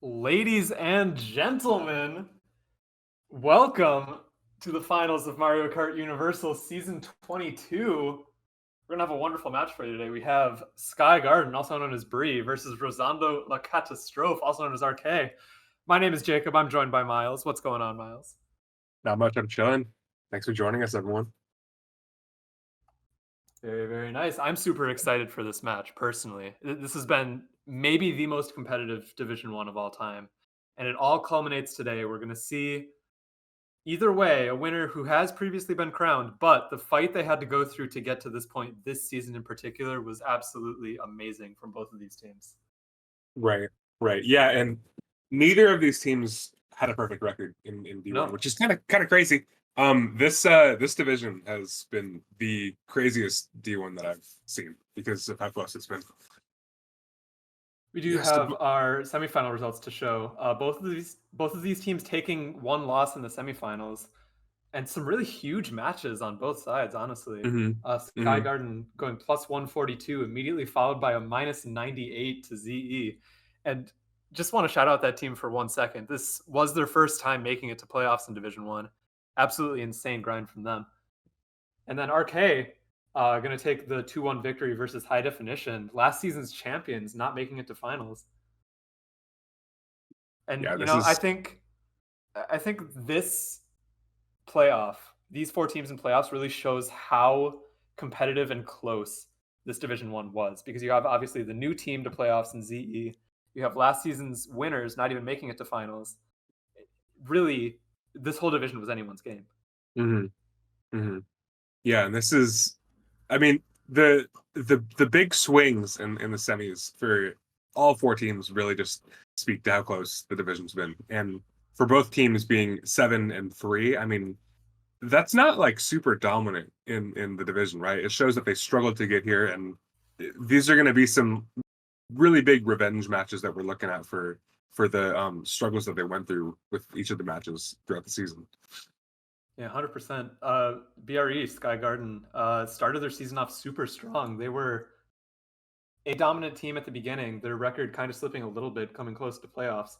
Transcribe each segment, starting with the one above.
Ladies and gentlemen, welcome to the finals of Mario Kart Universal Season 22. We're going to have a wonderful match for you today. We have Sky Garden, also known as Bree, versus Rozando La Katastrofe, also known as RK. My name is Jacob. I'm joined by Myles. What's going on, Myles? Not much. I'm chilling. Thanks for joining us, everyone. Very, very nice. I'm super excited for this match, personally. This has been maybe the most competitive Division 1 of all time. And it all culminates today. We're going to see either way, a winner who has previously been crowned, but the fight they had to go through to get to this point this season in particular was absolutely amazing from both of these teams. Right. Yeah, and neither of these teams had a perfect record in D1, No. which is kind of crazy. This division has been the craziest D1 that I've seen because of how close it's been. We do have our semifinal results to show. Both of these teams taking one loss in the semifinals, and some really huge matches on both sides. Honestly, Sky Garden going plus 142 immediately followed by a minus 98 to ZE, and just want to shout out that team for 1 second. This was their first time making it to playoffs in Division 1. Absolutely insane grind from them. And then RK going to take the 2-1 victory versus High Definition, last season's champions, not making it to finals. And Yeah, I think this playoff, these four teams in playoffs, really shows how competitive and close this Division 1 was, because you have obviously the new team to playoffs in ZE. You have last season's winners not even making it to finals. Really, this whole division was anyone's game. Yeah, and this is, I mean, the big swings in the semis for all four teams really just speak to how close the division's been. And for both teams being 7-3, I mean, that's not like super dominant in the division, right? It shows that they struggled to get here, and these are going to be some really big revenge matches that we're looking at for the struggles that they went through with each of the matches throughout the season. Yeah, 100%. BRE, Sky Garden, started their season off super strong. They were a dominant team at the beginning, their record kind of slipping a little bit, coming close to playoffs.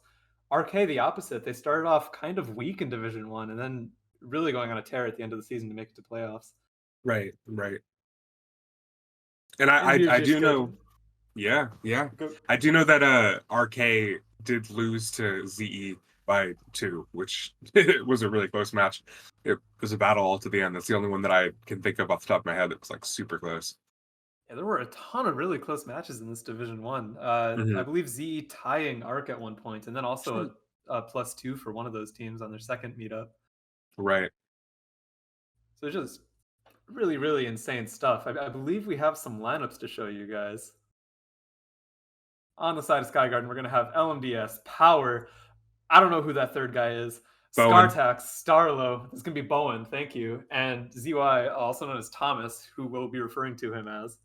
RK, the opposite. They started off kind of weak in Division 1 and then really going on a tear at the end of the season to make it to playoffs. Right. And I do know, yeah. I do know that RK did lose to ZE by 2, which was a really close match. It was a battle all to the end. That's the only one that I can think of off the top of my head that was like super close. Yeah, there were a ton of really close matches in this Division 1. I believe ZE tying ARC at one point, and then also a +2 for one of those teams on their second meetup. Right. So just really, really insane stuff. I believe we have some lineups to show you guys. On the side of Sky Garden, we're going to have LMDS, Power. I don't know who that third guy is. Bowen. Scartax, Starlo. This is going to be Bowen, thank you. And ZY, also known as Thomas, who we'll be referring to him as.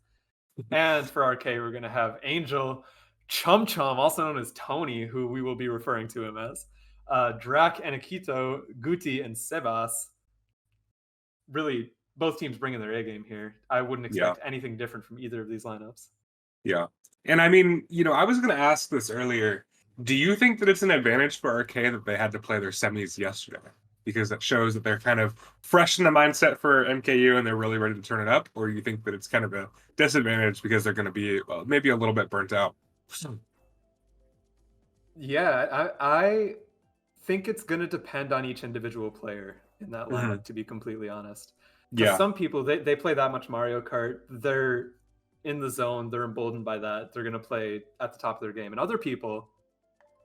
And for RK, we're going to have Angel, Chum Chum, also known as Tony, who we will be referring to him as. Drac and Akito, Guti, and Sebas. Really, both teams bringing their A game here. I wouldn't expect anything different from either of these lineups. Yeah. And I mean, I was going to ask this earlier. Do you think that it's an advantage for RK that they had to play their semis yesterday? Because that shows that they're kind of fresh in the mindset for MKU and they're really ready to turn it up? Or you think that it's kind of a disadvantage because they're going to be maybe a little bit burnt out? Yeah, I think it's going to depend on each individual player in that lineup, to be completely honest. Because some people, they play that much Mario Kart, they're in the zone, they're emboldened by that, they're going to play at the top of their game. And other people,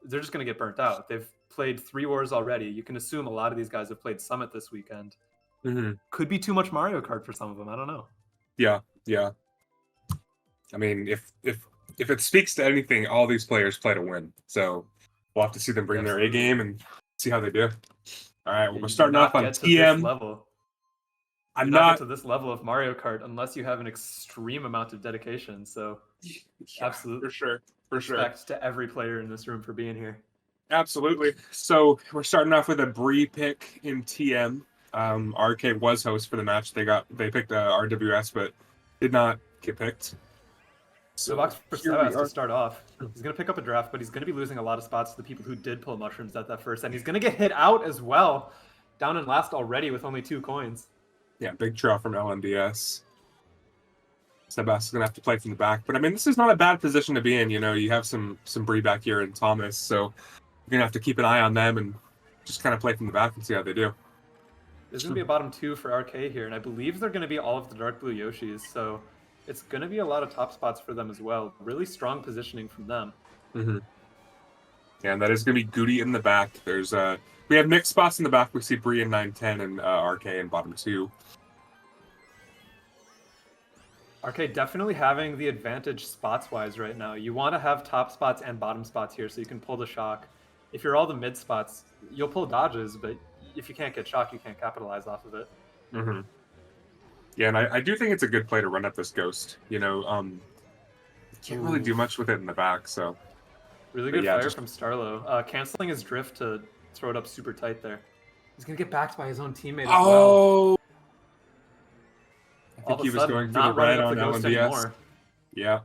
they're just going to get burnt out. They've played 3 wars already. You can assume a lot of these guys have played Summit this weekend. Could be too much Mario Kart for some of them. I don't know. Yeah. I mean, if it speaks to anything, all these players play to win. So we'll have to see them bring their A game and see how they do. All right, we're starting off on TM. I'm not get to this level of Mario Kart unless you have an extreme amount of dedication. So, absolutely, for sure. Respect to every player in this room for being here. Absolutely. So we're starting off with a Bree pick in TM. RK was host for the match. They picked RWS, but did not get picked. So box for Sebas to start off. He's going to pick up a draft, but he's going to be losing a lot of spots to the people who did pull mushrooms at that first. And he's going to get hit out as well. Down in last already with only 2 coins. Yeah, big draw from LNDS. Sebas is going to have to play from the back. But, I mean, this is not a bad position to be in. You know, you have some Bree back here and Thomas. So you're going to have to keep an eye on them and just kind of play from the back and see how they do. There's going to be a bottom 2 for RK here. And I believe they're going to be all of the dark blue Yoshis. So it's going to be a lot of top spots for them as well. Really strong positioning from them. Mm-hmm. Yeah, and that is going to be Goody in the back. There's we have mixed spots in the back. We see Bree in 9-10 and RK in bottom 2. RK definitely having the advantage spots-wise right now. You want to have top spots and bottom spots here so you can pull the shock. If you're all the mid spots, you'll pull dodges, but if you can't get shock, you can't capitalize off of it. Mm-hmm. Yeah, and I do think it's a good play to run up this Ghost. You know, you can't really do much with it in the back, so... Really good fire from Starlo. Canceling his drift to throw it up super tight there. He's going to get backed by his own teammate as well. I think he was going for the red on LNDS. Yeah.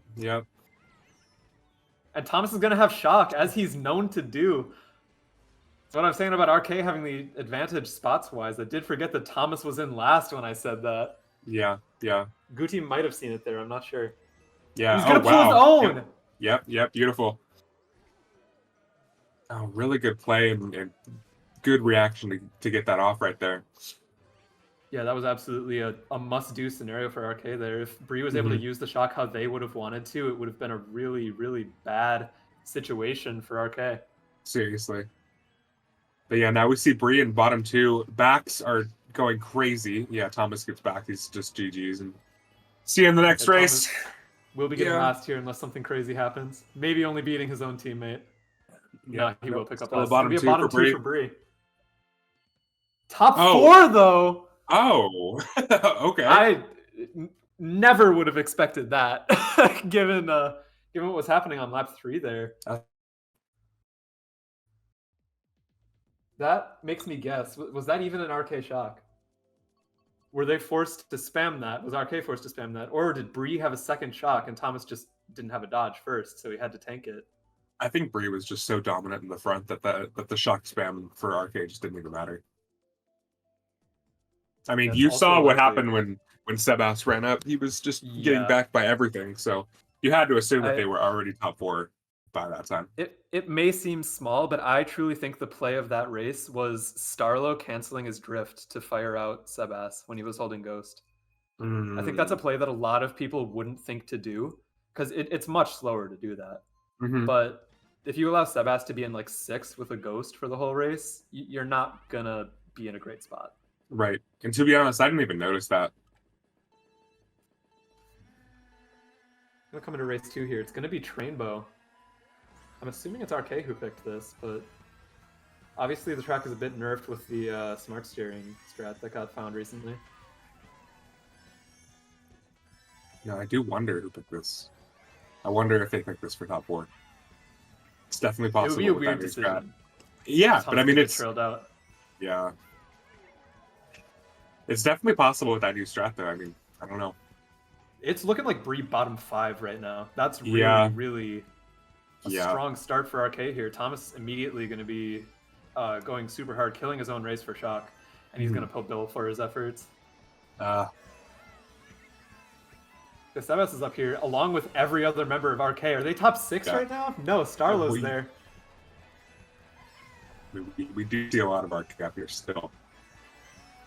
And Thomas is going to have shock, as he's known to do. That's what I'm saying about RK having the advantage spots-wise. I did forget that Thomas was in last when I said that. Yeah. Guti might have seen it there. I'm not sure. Yeah. He's going to pull his own. Yep. Beautiful. Oh, really good play and good reaction to get that off right there. Yeah, that was absolutely a must-do scenario for RK there. If Bree was able to use the shock how they would have wanted to, it would have been a really, really bad situation for RK. Seriously. But yeah, now we see Bree in bottom 2. Backs are going crazy. Yeah, Thomas gets back. He's just GG's. And see you in the next race. Thomas will be getting last here unless something crazy happens. Maybe only beating his own teammate. Yeah, he will pick up last. Bottom 2 for Bree. Top 4, though. Oh, okay. I never would have expected that, given what was happening on lap 3 there. That makes me guess. Was that even an RK shock? Were they forced to spam that? Was RK forced to spam that? Or did Bree have a second shock and Thomas just didn't have a dodge first, so he had to tank it? I think Bree was just so dominant in the front that the shock spam for RK just didn't even matter. I mean, you saw what happened when Sebas ran up. He was just getting backed by everything. So you had to assume that they were already top 4 by that time. It may seem small, but I truly think the play of that race was Starlo canceling his drift to fire out Sebas when he was holding Ghost. I think that's a play that a lot of people wouldn't think to do because it's much slower to do that. But if you allow Sebas to be in like 6th with a Ghost for the whole race, you're not going to be in a great spot. Right. And to be honest, I didn't even notice that. I'm going to come into race 2 here. It's going to be Trainbow. I'm assuming it's RK who picked this, but obviously the track is a bit nerfed with the smart steering strat that got found recently. Yeah, I do wonder who picked this. I wonder if they picked this for top 4. It's definitely possible. It would be a weird decision. Yeah, but I mean, it's trailed out. Yeah. It's definitely possible with that new strat, though. I mean, I don't know. It's looking like Bree bottom 5 right now. That's really a strong start for RK here. Thomas immediately going to be going super hard, killing his own race for shock, and he's going to put Bill for his efforts. The Sebas is up here, along with every other member of RK. Are they top 6 right now? No, Starlo's there. We do see a lot of RK up here still.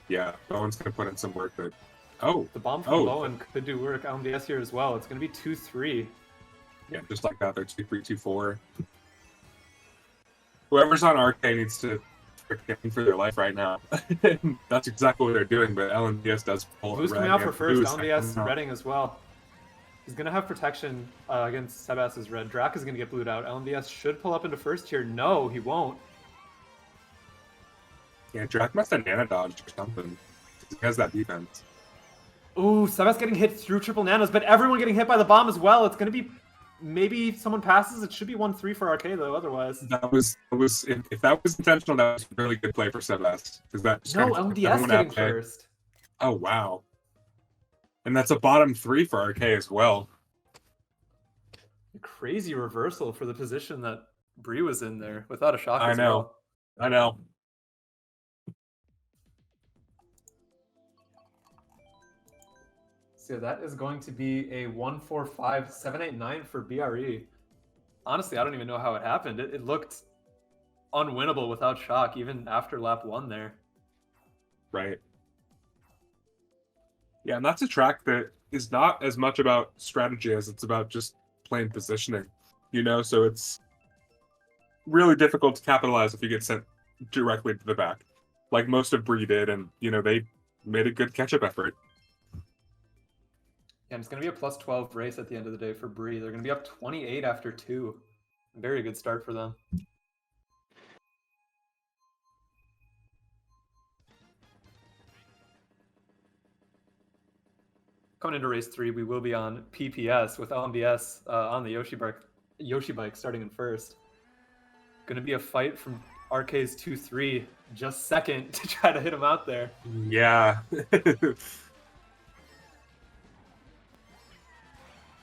Yeah, Bowen's going to put in some work. But the bomb from Bowen could do work. LMDS here as well. It's going to be 2-3. Yeah, just like that. They're 2-3, 2-4. Whoever's on RK needs to freaking for their life right now. That's exactly what they're doing, but LNDS does pull Who's coming out for first? LNDS redding as well. He's going to have protection against Sebas's red. Drac is going to get blued out. LNDS should pull up into first here. No, he won't. Yeah, Drac must have nano dodged or something. He has that defense. Ooh, Sebas getting hit through triple nanos, but everyone getting hit by the bomb as well. It's going to be, maybe someone passes. It should be 1-3 for RK though, otherwise. That was if that was intentional, that was a really good play for Sebas. LMDS getting first. Oh, wow. And that's a bottom 3 for RK as well. A crazy reversal for the position that Bree was in there without a shock I as know. well. I know. So that is going to be a 145-789 for BRE. Honestly, I don't even know how it happened. It looked unwinnable without shock, even after lap 1 there. Right. Yeah, and that's a track that is not as much about strategy as it's about just plain positioning. So it's really difficult to capitalize if you get sent directly to the back, like most of Bree did, and they made a good catch-up effort. And it's going to be a plus 12 race at the end of the day for Bree. They're going to be up 28 after 2. Very good start for them. Coming into race 3, we will be on PPS with LMBS on the Yoshi bike starting in first. Going to be a fight from RK's 2-3, just second to try to hit him out there. Yeah.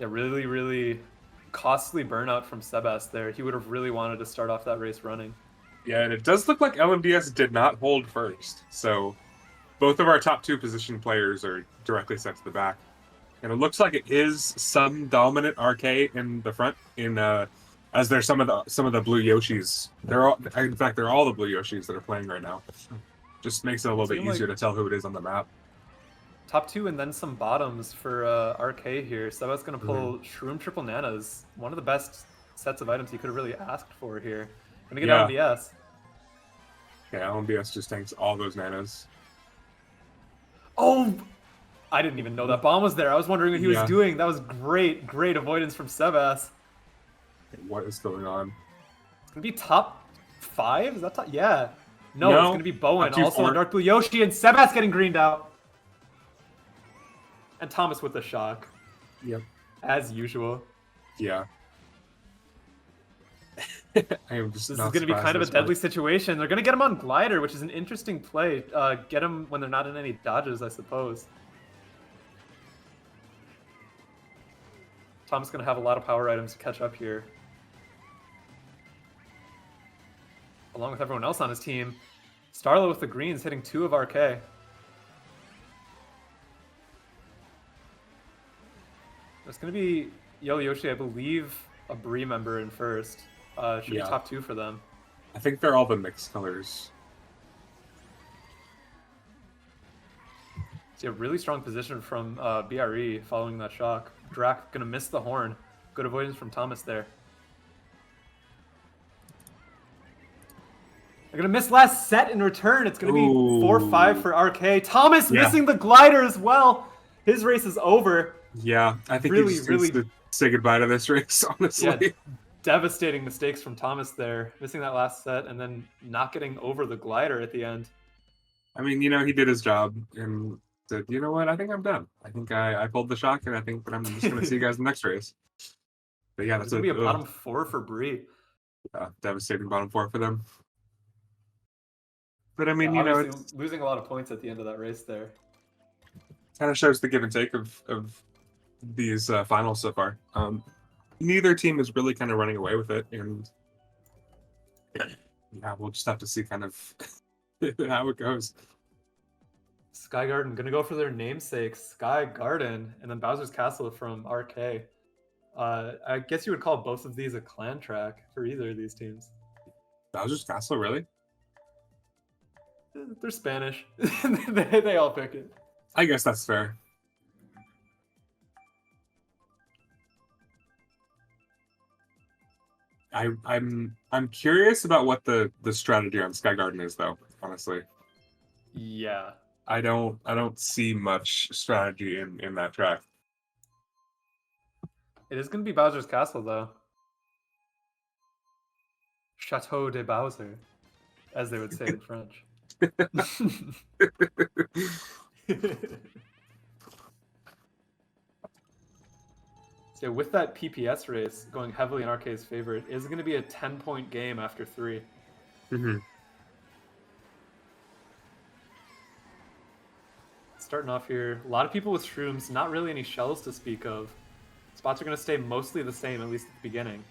Yeah, really, really costly burnout from Sebas there. He would have really wanted to start off that race running. Yeah, and it does look like LMDS did not hold first, so both of our top 2 position players are directly sent to the back. And it looks like it is some dominant RK in the front. As there's some of the blue Yoshis. They're all the blue Yoshis that are playing right now. Just makes it a little bit easier to tell who it is on the map. Top 2 and then some bottoms for RK here. Sebas going to pull Shroom Triple Nanas. One of the best sets of items he could have really asked for here. Going to get LMBS. Yeah, LMBS just tanks all those nanas. Oh! I didn't even know that bomb was there. I was wondering what he was doing. That was great avoidance from Sebas. What is going on? It's going to be top 5? Is that top? Yeah. No, it's going to be Bowen. Also on Dark Blue Yoshi and Sebas getting greened out. And Thomas with the shock. Yep. As usual. Yeah. This is going to be kind of a deadly situation. They're going to get him on Glider, which is an interesting play. Get him when they're not in any dodges, I suppose. Tom's going to have a lot of power items to catch up here. Along with everyone else on his team. Starla with the greens hitting 2 of RK. It's going to be Yellow Yoshi, I believe, a Bree member in first. Should be top 2 for them. I think they're all the mixed colors. See a really strong position from BRE following that shock. Drac going to miss the horn. Good avoidance from Thomas there. They're going to miss last set in return. It's going to be 4-5 for RK. Thomas missing the glider as well. His race is over. Yeah, I think he just needs to say goodbye to this race, honestly. Yeah, devastating mistakes from Thomas there. Missing that last set and then not getting over the glider at the end. I mean, he did his job and said, you know what, I think I'm done. I think I pulled the shock and I think that I'm just going to see you guys in the next race. But yeah, that's going to be a bottom 4 for Bree. Yeah, devastating bottom 4 for them. But I mean, it's losing a lot of points at the end of that race there. Kind of shows the give and take of these finals so far. Neither team is really kind of running away with it, and yeah, we'll just have to see kind of how it goes. Sky Garden gonna go for their namesakes, Sky Garden, and then Bowser's Castle from RK. I guess you would call both of these a clan track for either of these teams. Bowser's Castle, really? They're Spanish. they all pick it. I guess that's fair. I'm curious about what the strategy on Sky Garden is, though. Honestly. Yeah. I don't see much strategy in that track. It is going to be Bowser's Castle, though. Chateau de Bowser, as they would say in French. So with that PPS race going heavily in RK's favor, it is going to be a 10-point game after 3. Mm-hmm. Starting off here, a lot of people with shrooms, not really any shells to speak of. Spots are going to stay mostly the same, at least at the beginning.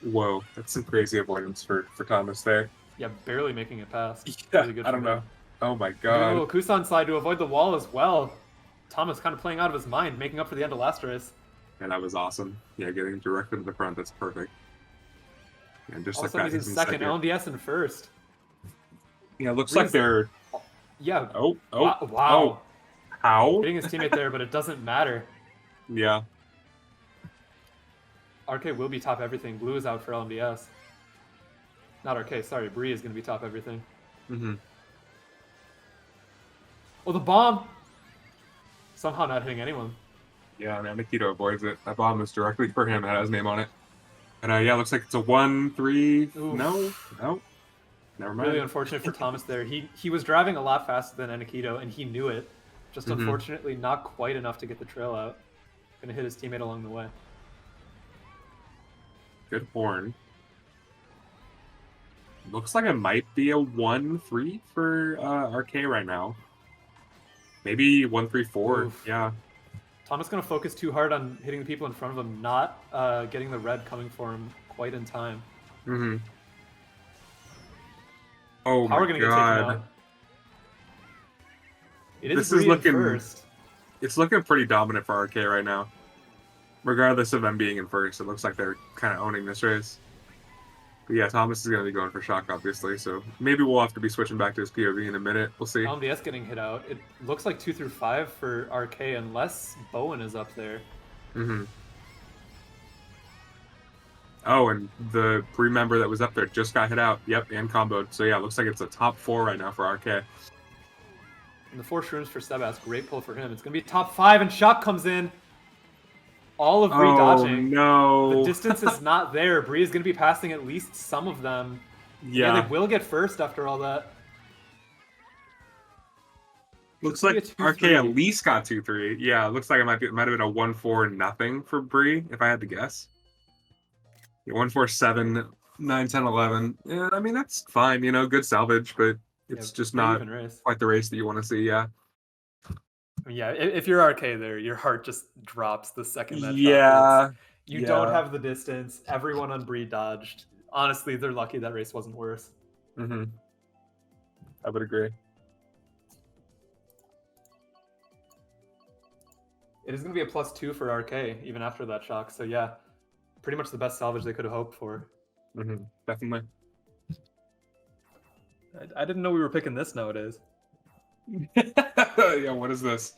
Whoa, that's some crazy avoidance for Thomas there. Yeah, barely making it past. Yeah, Really good I don't from him. know. Oh my Doing a god. little Kusan slide to avoid the wall as well. Thomas kind of playing out of his mind, making up for the end of last race. And that was awesome. Yeah, getting directly to the front, that's perfect. And just All like of a sudden that, he's in second, LMDS in first. Yeah, looks like they're... Yeah. Oh. Wow. Oh. How? Hitting his teammate there, but it doesn't matter. Yeah. RK will be top everything. Blue is out for LMDS. Not RK, sorry. Bree is going to be top everything. Mm-hmm. Oh, the bomb! Somehow not hitting anyone. Yeah, man, Nikito avoids it. That bomb is directly for him. That has his name on it. And yeah, looks like it's a 1-3. No. Never mind. Really unfortunate for Thomas there. He was driving a lot faster than Nikito, and he knew it. Just unfortunately not quite enough to get the trail out. Gonna hit his teammate along the way. Good horn. Looks like it might be a 1-3 for RK right now. Maybe 1-3-4. Oof. Yeah. Thomas gonna focus too hard on hitting the people in front of him, not getting the red coming for him quite in time. Mm-hmm. Oh Power my gonna god. get taken out. This is looking first. It's looking pretty dominant for RK right now. Regardless of them being in first, it looks like they're kind of owning this race. But yeah, Thomas is going to be going for shock, obviously, so maybe we'll have to be switching back to his POV in a minute. We'll see. LMDS getting hit out. It looks like 2 through 5 for RK, unless Bowen is up there. Mm-hmm. Oh, and the Bree member that was up there just got hit out. Yep, and comboed. So yeah, looks like it's a top 4 right now for RK. And the 4 shrooms for Sebas. Great pull for him. It's going to be top 5, and shock comes in. All of Bree dodging. No. The distance is not there. Bree is going to be passing at least some of them. Yeah. They will get first after all that. Looks like RK at least got 2-3. Yeah, looks like it might have been a 1-4-0 for Bree, if I had to guess. Yeah, 1-4-7, 9-10-11. Yeah, I mean that's fine, you know, good salvage, but it's just not quite the race that you want to see, yeah. I mean, yeah, if you're RK there, your heart just drops the second that shot hits. You don't have the distance. Everyone on Bree dodged. Honestly, they're lucky that race wasn't worse. Mm-hmm. I would agree. It is going to be a +2 for RK, even after that shock. So yeah, pretty much the best salvage they could have hoped for. Mm-hmm. Definitely. I didn't know we were picking this nowadays. Yeah, what is this?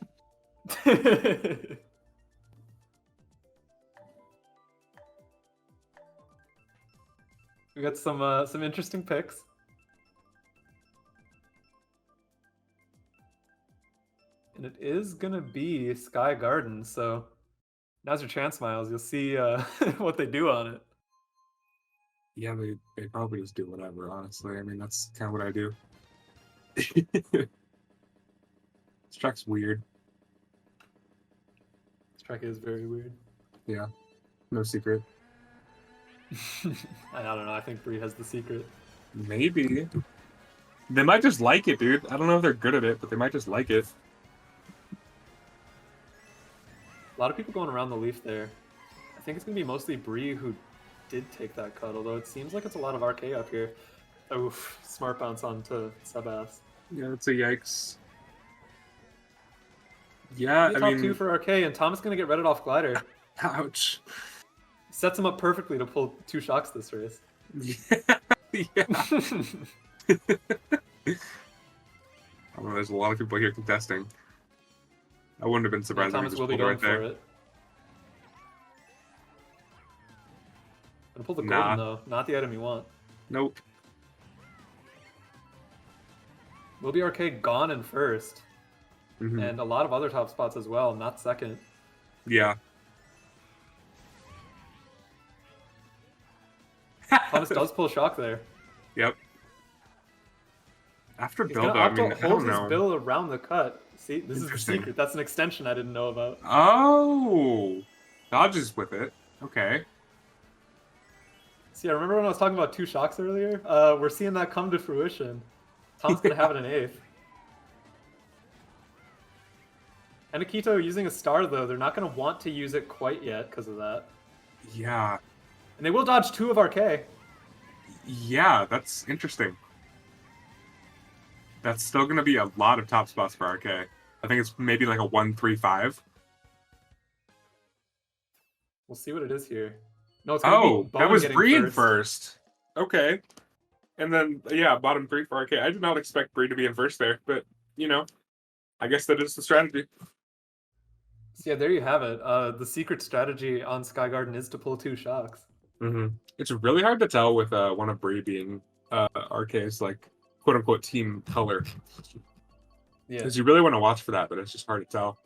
We got some interesting picks. And it is gonna be Sky Garden, so now's your chance, Myles. You'll see what they do on it. Yeah, they probably just do whatever, honestly. I mean, that's kind of what I do. This track's weird. This track is very weird. Yeah, no secret. I don't know. I think Bree has the secret. Maybe. They might just like it, dude. I don't know if they're good at it, but they might just like it. A lot of people going around the leaf there. I think it's going to be mostly Bree who did take that cut, although it seems like it's a lot of RK up here. Oof, smart bounce onto Sebas. Yeah, it's a yikes. Yeah, top 2 for RK, and Thomas going to get redded off glider. Ouch. Sets him up perfectly to pull 2 shocks this race. Yeah. I know there's a lot of people here contesting. I wouldn't have been surprised if he just pulled right there. Gonna pull the golden though, not the item you want. Nope. Will be RK gone in first. And a lot of other top spots as well, not second. Yeah. Thomas does pull shock there. Yep. After build, I mean, I don't know. His bill around the cut. See, this is the secret. That's an extension I didn't know about. Oh, dodges with it. Okay. See, I remember when I was talking about 2 shocks earlier. We're seeing that come to fruition. Tom's gonna have it in 8th. And Akito using a star, though, they're not going to want to use it quite yet because of that. Yeah. And they will dodge 2 of RK. Yeah, that's interesting. That's still going to be a lot of top spots for RK. I think it's maybe like a 1-3-5. We'll see what it is here. No, it's going to be Bowen that was getting Bree in first. Okay. And then, yeah, bottom 3 for RK. I did not expect Bree to be in first there, but, you know, I guess that is the strategy. So yeah, there you have it. The secret strategy on Sky Garden is to pull 2 shocks. Mm-hmm. It's really hard to tell with one of Bree being RK's, like, quote-unquote team color. Yeah. Because you really want to watch for that, but it's just hard to tell.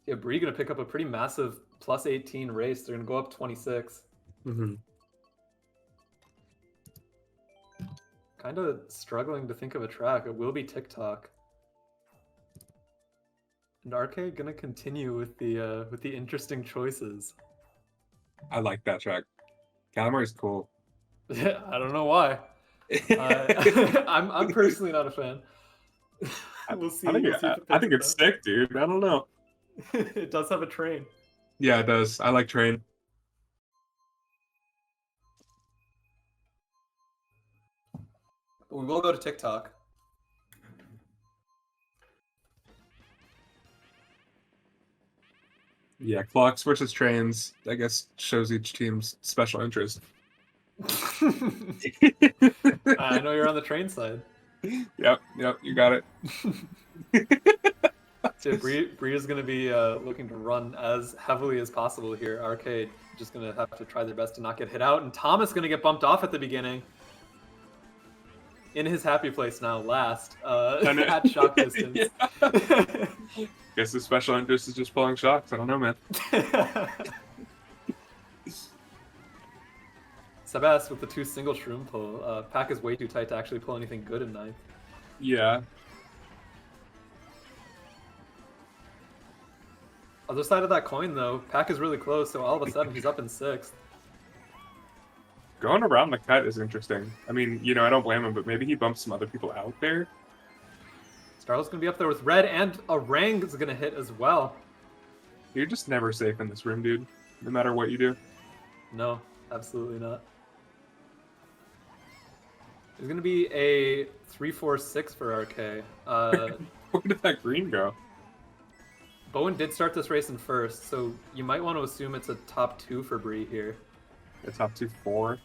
Yeah, Bree going to pick up a pretty massive plus 18 race. They're going to go up 26. Mm-hmm. Kind of struggling to think of a track. It will be TikTok. And RK gonna continue with the interesting choices. I like that track. Calamari is cool. I don't know why. I'm personally not a fan. We'll see. I think it's sick, dude. I don't know. It does have a train. Yeah, it does. I like train. But we will go to TikTok. Yeah, clocks versus trains, I guess, shows each team's special interest. I know you're on the train side. Yep, you got it. So Bree is going to be looking to run as heavily as possible here. Arcade just going to have to try their best to not get hit out. And Thomas going to get bumped off at the beginning. In his happy place now, last. At shock distance. Guess the special interest is just pulling shocks. I don't know, man. Sebas with the 2 single shroom pull. Pack is way too tight to actually pull anything good in 9th. Yeah. Other side of that coin, though, Pack is really close, so all of a sudden he's up in 6th. Going around the cut is interesting. I mean, you know, I don't blame him, but maybe he bumps some other people out there. Starl's going to be up there with red, and a Rang is going to hit as well. You're just never safe in this room, dude. No matter what you do. No, absolutely not. There's going to be a 3-4-6 for RK. Where did that green go? Bowen did start this race in first, so you might want to assume it's a top 2 for Bree here. A top 2-4.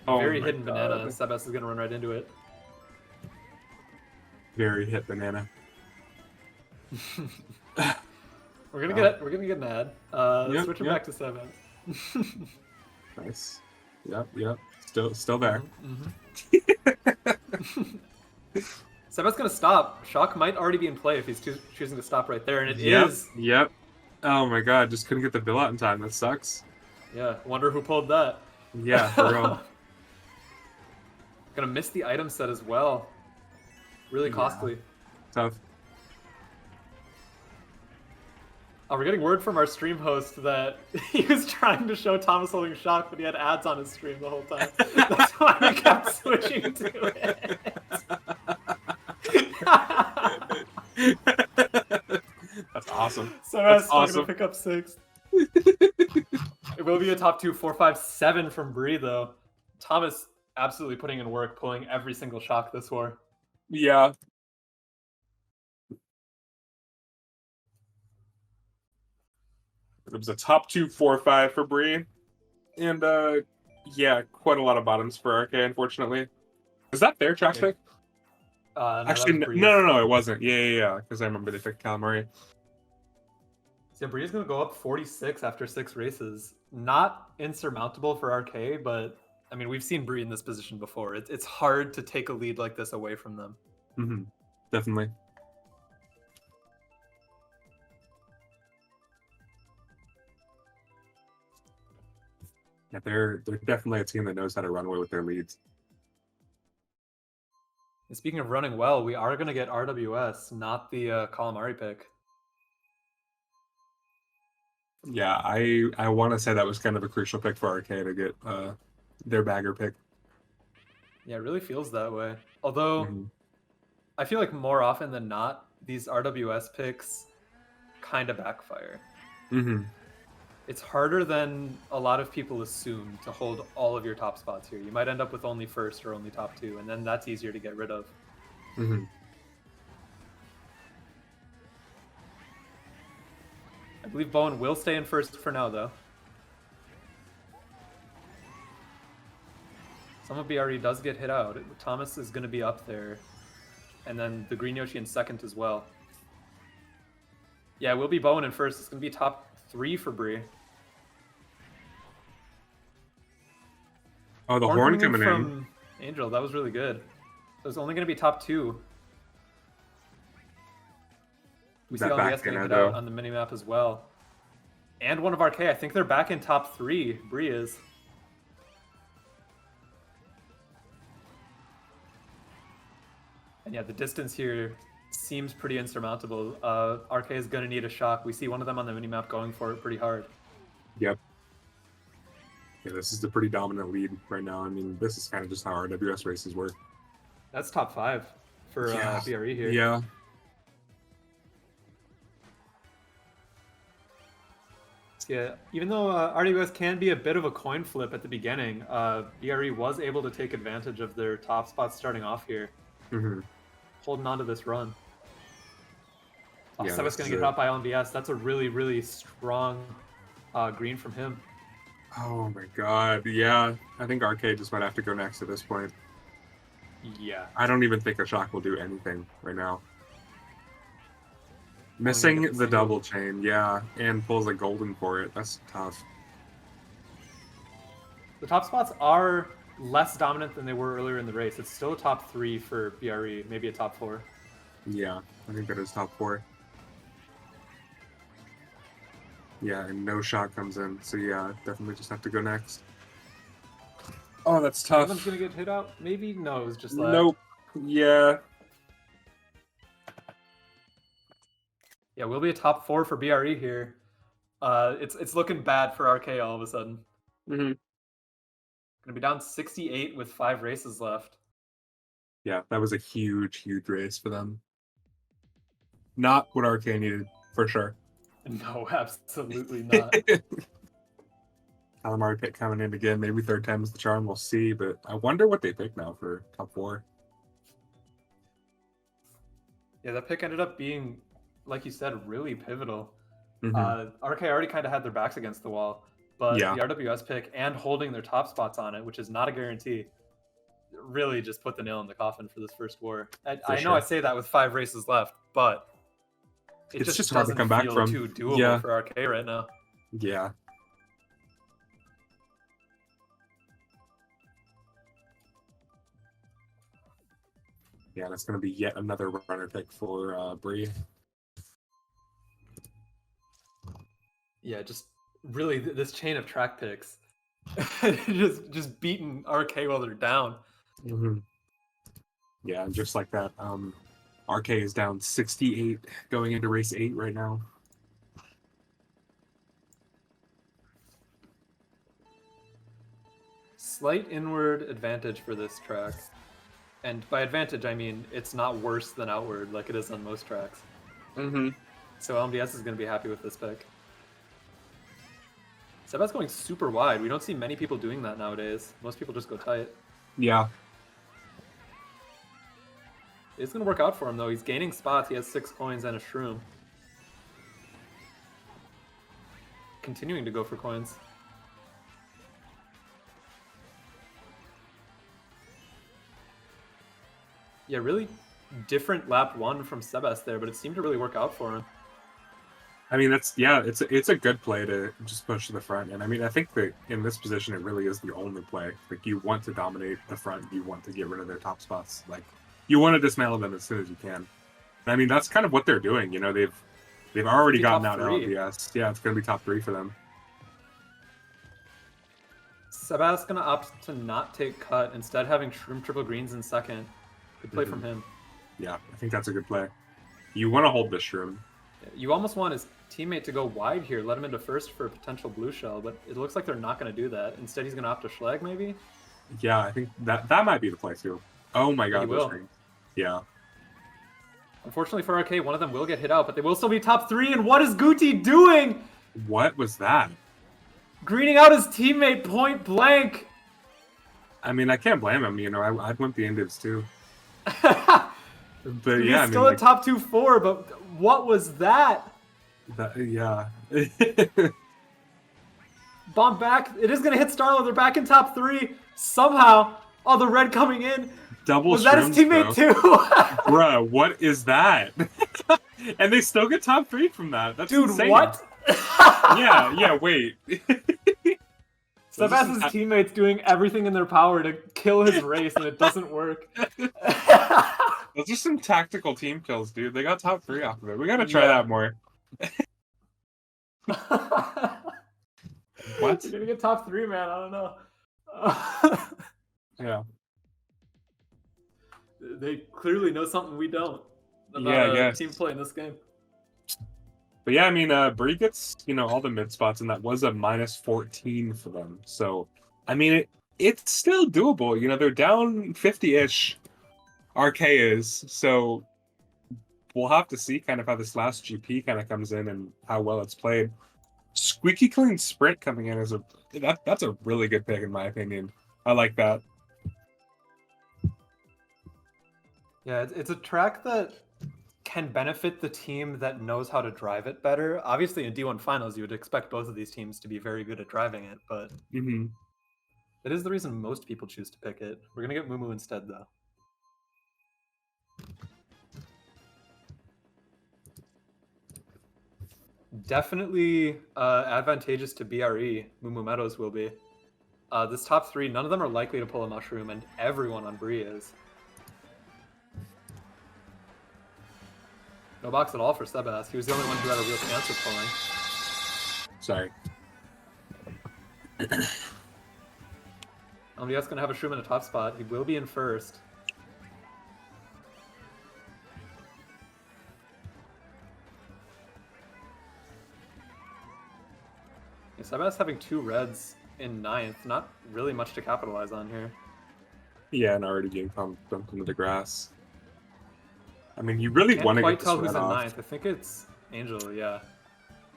Very hidden banana. Sebas is going to run right into it. Very hit banana. We're gonna get an ad. Switch it back to Sebas. Nice. Yep. Still there. Mm-hmm. Sebas gonna stop. Shock might already be in play if he's choosing to stop right there, and it is. Yep. Oh my god, just couldn't get the bill out in time. That sucks. Yeah, wonder who pulled that. Yeah, for real. Gonna miss the item set as well. Really costly. Tough. Oh, we're getting word from our stream host that he was trying to show Thomas holding shock, but he had ads on his stream the whole time. That's why we kept switching to it. That's awesome. So that's awesome. To pick up 6th. It will be a top 2, 4, 5, 7 from Bree, though. Thomas absolutely putting in work, pulling every single shock this war. Yeah. It was a top 2, 4, 5 for Bree. And, yeah, quite a lot of bottoms for RK, unfortunately. Is that their track pick? No, actually, no, it wasn't. Yeah, because I remember they picked Calamari. So Bree's going to go up 46 after 6 races. Not insurmountable for RK, but, I mean, we've seen Bree in this position before. It's hard to take a lead like this away from them. Mm-hmm. Definitely. Yeah, they're definitely a team that knows how to run away with their leads. And speaking of running well, we are going to get RWS, not the Calamari pick. Yeah, I want to say that was kind of a crucial pick for RK to get their bagger pick. Yeah, it really feels that way. Although, Mhm. I feel like more often than not, these RWS picks kind of backfire. Mhm. It's harder than a lot of people assume to hold all of your top spots here. You might end up with only first or only top two, and then that's easier to get rid of. Mhm. I believe Bowen will stay in first for now, though. Some of BRE does get hit out. Thomas is going to be up there. And then the Green Yoshi in second as well. Yeah, it will be Bowen in first. It's going to be top 3 for Bree. Oh, the Horn horn coming in coming in. from Angel. That was really good. So it's only going to be top 2. We see That back LMDS getting dinner, hit though. out on the minimap as well. And one of RK. I think they're back in top 3. Bree is. And yeah, the distance here seems pretty insurmountable. RK is going to need a shock. We see one of them on the minimap going for it pretty hard. Yep. Yeah, this is the pretty dominant lead right now. I mean, this is kind of just how RWS races work. That's top 5 for Yeah. BRE here. Yeah. Yeah, even though RWS can be a bit of a coin flip at the beginning, BRE was able to take advantage of their top spots starting off here, Mhm. holding on to this run. Oh, Yeah, Sebas this going is to get it. hit by LMDS. That's a really, really strong green from him. Oh my god. Yeah. I think RK just might have to go next at this point. Yeah. I don't even think a shock will do anything right now. Only gonna Missing get the single. double chain, yeah, and pulls a golden for it. That's tough. The top spots are less dominant than they were earlier in the race. It's still a top 3 for BRE, maybe a top 4. Yeah, I think that is top 4. Yeah, and no shot comes in, so yeah, definitely just have to go next. Oh, that's One of them's tough. going to get hit out? Maybe? No, it was just lagged. Nope. Yeah. Yeah, we'll be a top 4 for BRE here. It's looking bad for RK all of a sudden. Hmm. Gonna be down 68 with 5 races left. Yeah, that was a huge, huge race for them. Not what RK needed, for sure. No, absolutely not. Calamari pick coming in again. Maybe third time's the charm. We'll see. But I wonder what they pick now for top 4. Yeah, that pick ended up being, like you said, really pivotal. Hmm. RK already kind of had their backs against the wall, but Yeah, the RWS pick and holding their top spots on it, which is not a guarantee, really just put the nail in the coffin for this first war. for I know I sure. say that with 5 races left, but it It's just just hard to doesn't come back feel from. too doable Yeah, for RK right now. yeah. Yeah, that's going to be yet another runner pick for Bree. Yeah, just really this chain of track picks, just beating RK while they're down. Hmm. Yeah, and just like that, RK is down 68 going into race 8 right now. Slight inward advantage for this track. And by advantage, I mean it's not worse than outward like it is on most tracks. Mm-hmm. So LMDS is going to be happy with this pick. Sebas going super wide. We don't see many people doing that nowadays. Most people just go tight. Yeah. It's going to work out for him, though. He's gaining spots. He has 6 coins and a shroom. Continuing to go for coins. Yeah, really different lap 1 from Sebas there, but it seemed to really work out for him. I mean, it's a good play to just push to the front, and I mean, I think that in this position, it really is the only play. Like, you want to dominate the front, you want to get rid of their top spots. Like, you want to dismantle them as soon as you can. And I mean, that's kind of what they're doing. You know, they've already gotten out LMDS. Yeah, it's going to be top 3 for them. Sebas gonna opt to not take cut, instead having shroom triple greens in second. Good play from him. Yeah, I think that's a good play. You want to hold this shroom. You almost want his teammate to go wide here, let him into first for a potential blue shell, but it looks like they're not going to do that. Instead, he's going to opt to schlag, maybe? Yeah, I think that might be the play too. Oh my Yeah, he god, those will. rings. Yeah. Unfortunately for RK, one of them will get hit out, but they will still be top 3. And what is Guti doing? What was that? Greening out his teammate point blank. I mean, I can't blame him. You know, I'd want the Indians too. But He's yeah, I still mean, a like, top 2-4, but what was that? yeah. Bomb back. It is going to hit Starlo. They're back in top 3. Somehow. Oh, the red coming in. Double Was that his shrooms, teammate bro. too? Bruh, what is that? And they still get top 3 from that. That's Dude, insane. what? Yeah, wait. Sebas' teammates doing everything in their power to kill his race, and it doesn't work. Those are some tactical team kills, dude. They got top 3 off of it. We gotta try that more. What? You're gonna get top 3, man. I don't know. Yeah. They clearly know something we don't about team play in this game. But yeah, I mean, Bree gets, you know, all the mid spots, and that was a -14 for them. So, I mean, it's still doable. You know, they're down 50-ish. RK is. So, we'll have to see kind of how this last GP kind of comes in and how well it's played. Squeaky clean sprint coming in is that's a really good pick in my opinion. I like that. Yeah, it's a track that can benefit the team that knows how to drive it better. Obviously, in D1 finals, you would expect both of these teams to be very good at driving it, but it is the reason most people choose to pick it. We're gonna get Mumu instead, though. Definitely advantageous to BRE. Mumu Meadows will be. This top 3, none of them are likely to pull a mushroom, and everyone on Bree is. No box at all for Sebas. He was the only one who had a real chance of pulling. Sorry. LMDS gonna have a shroom in a top spot. He will be in first. Yeah, Sebas having 2 reds in 9th. Not really much to capitalize on here. Yeah, and already being dumped into the grass. I mean, you really want to get this tell who's in off. 9th. I think it's Angel, yeah.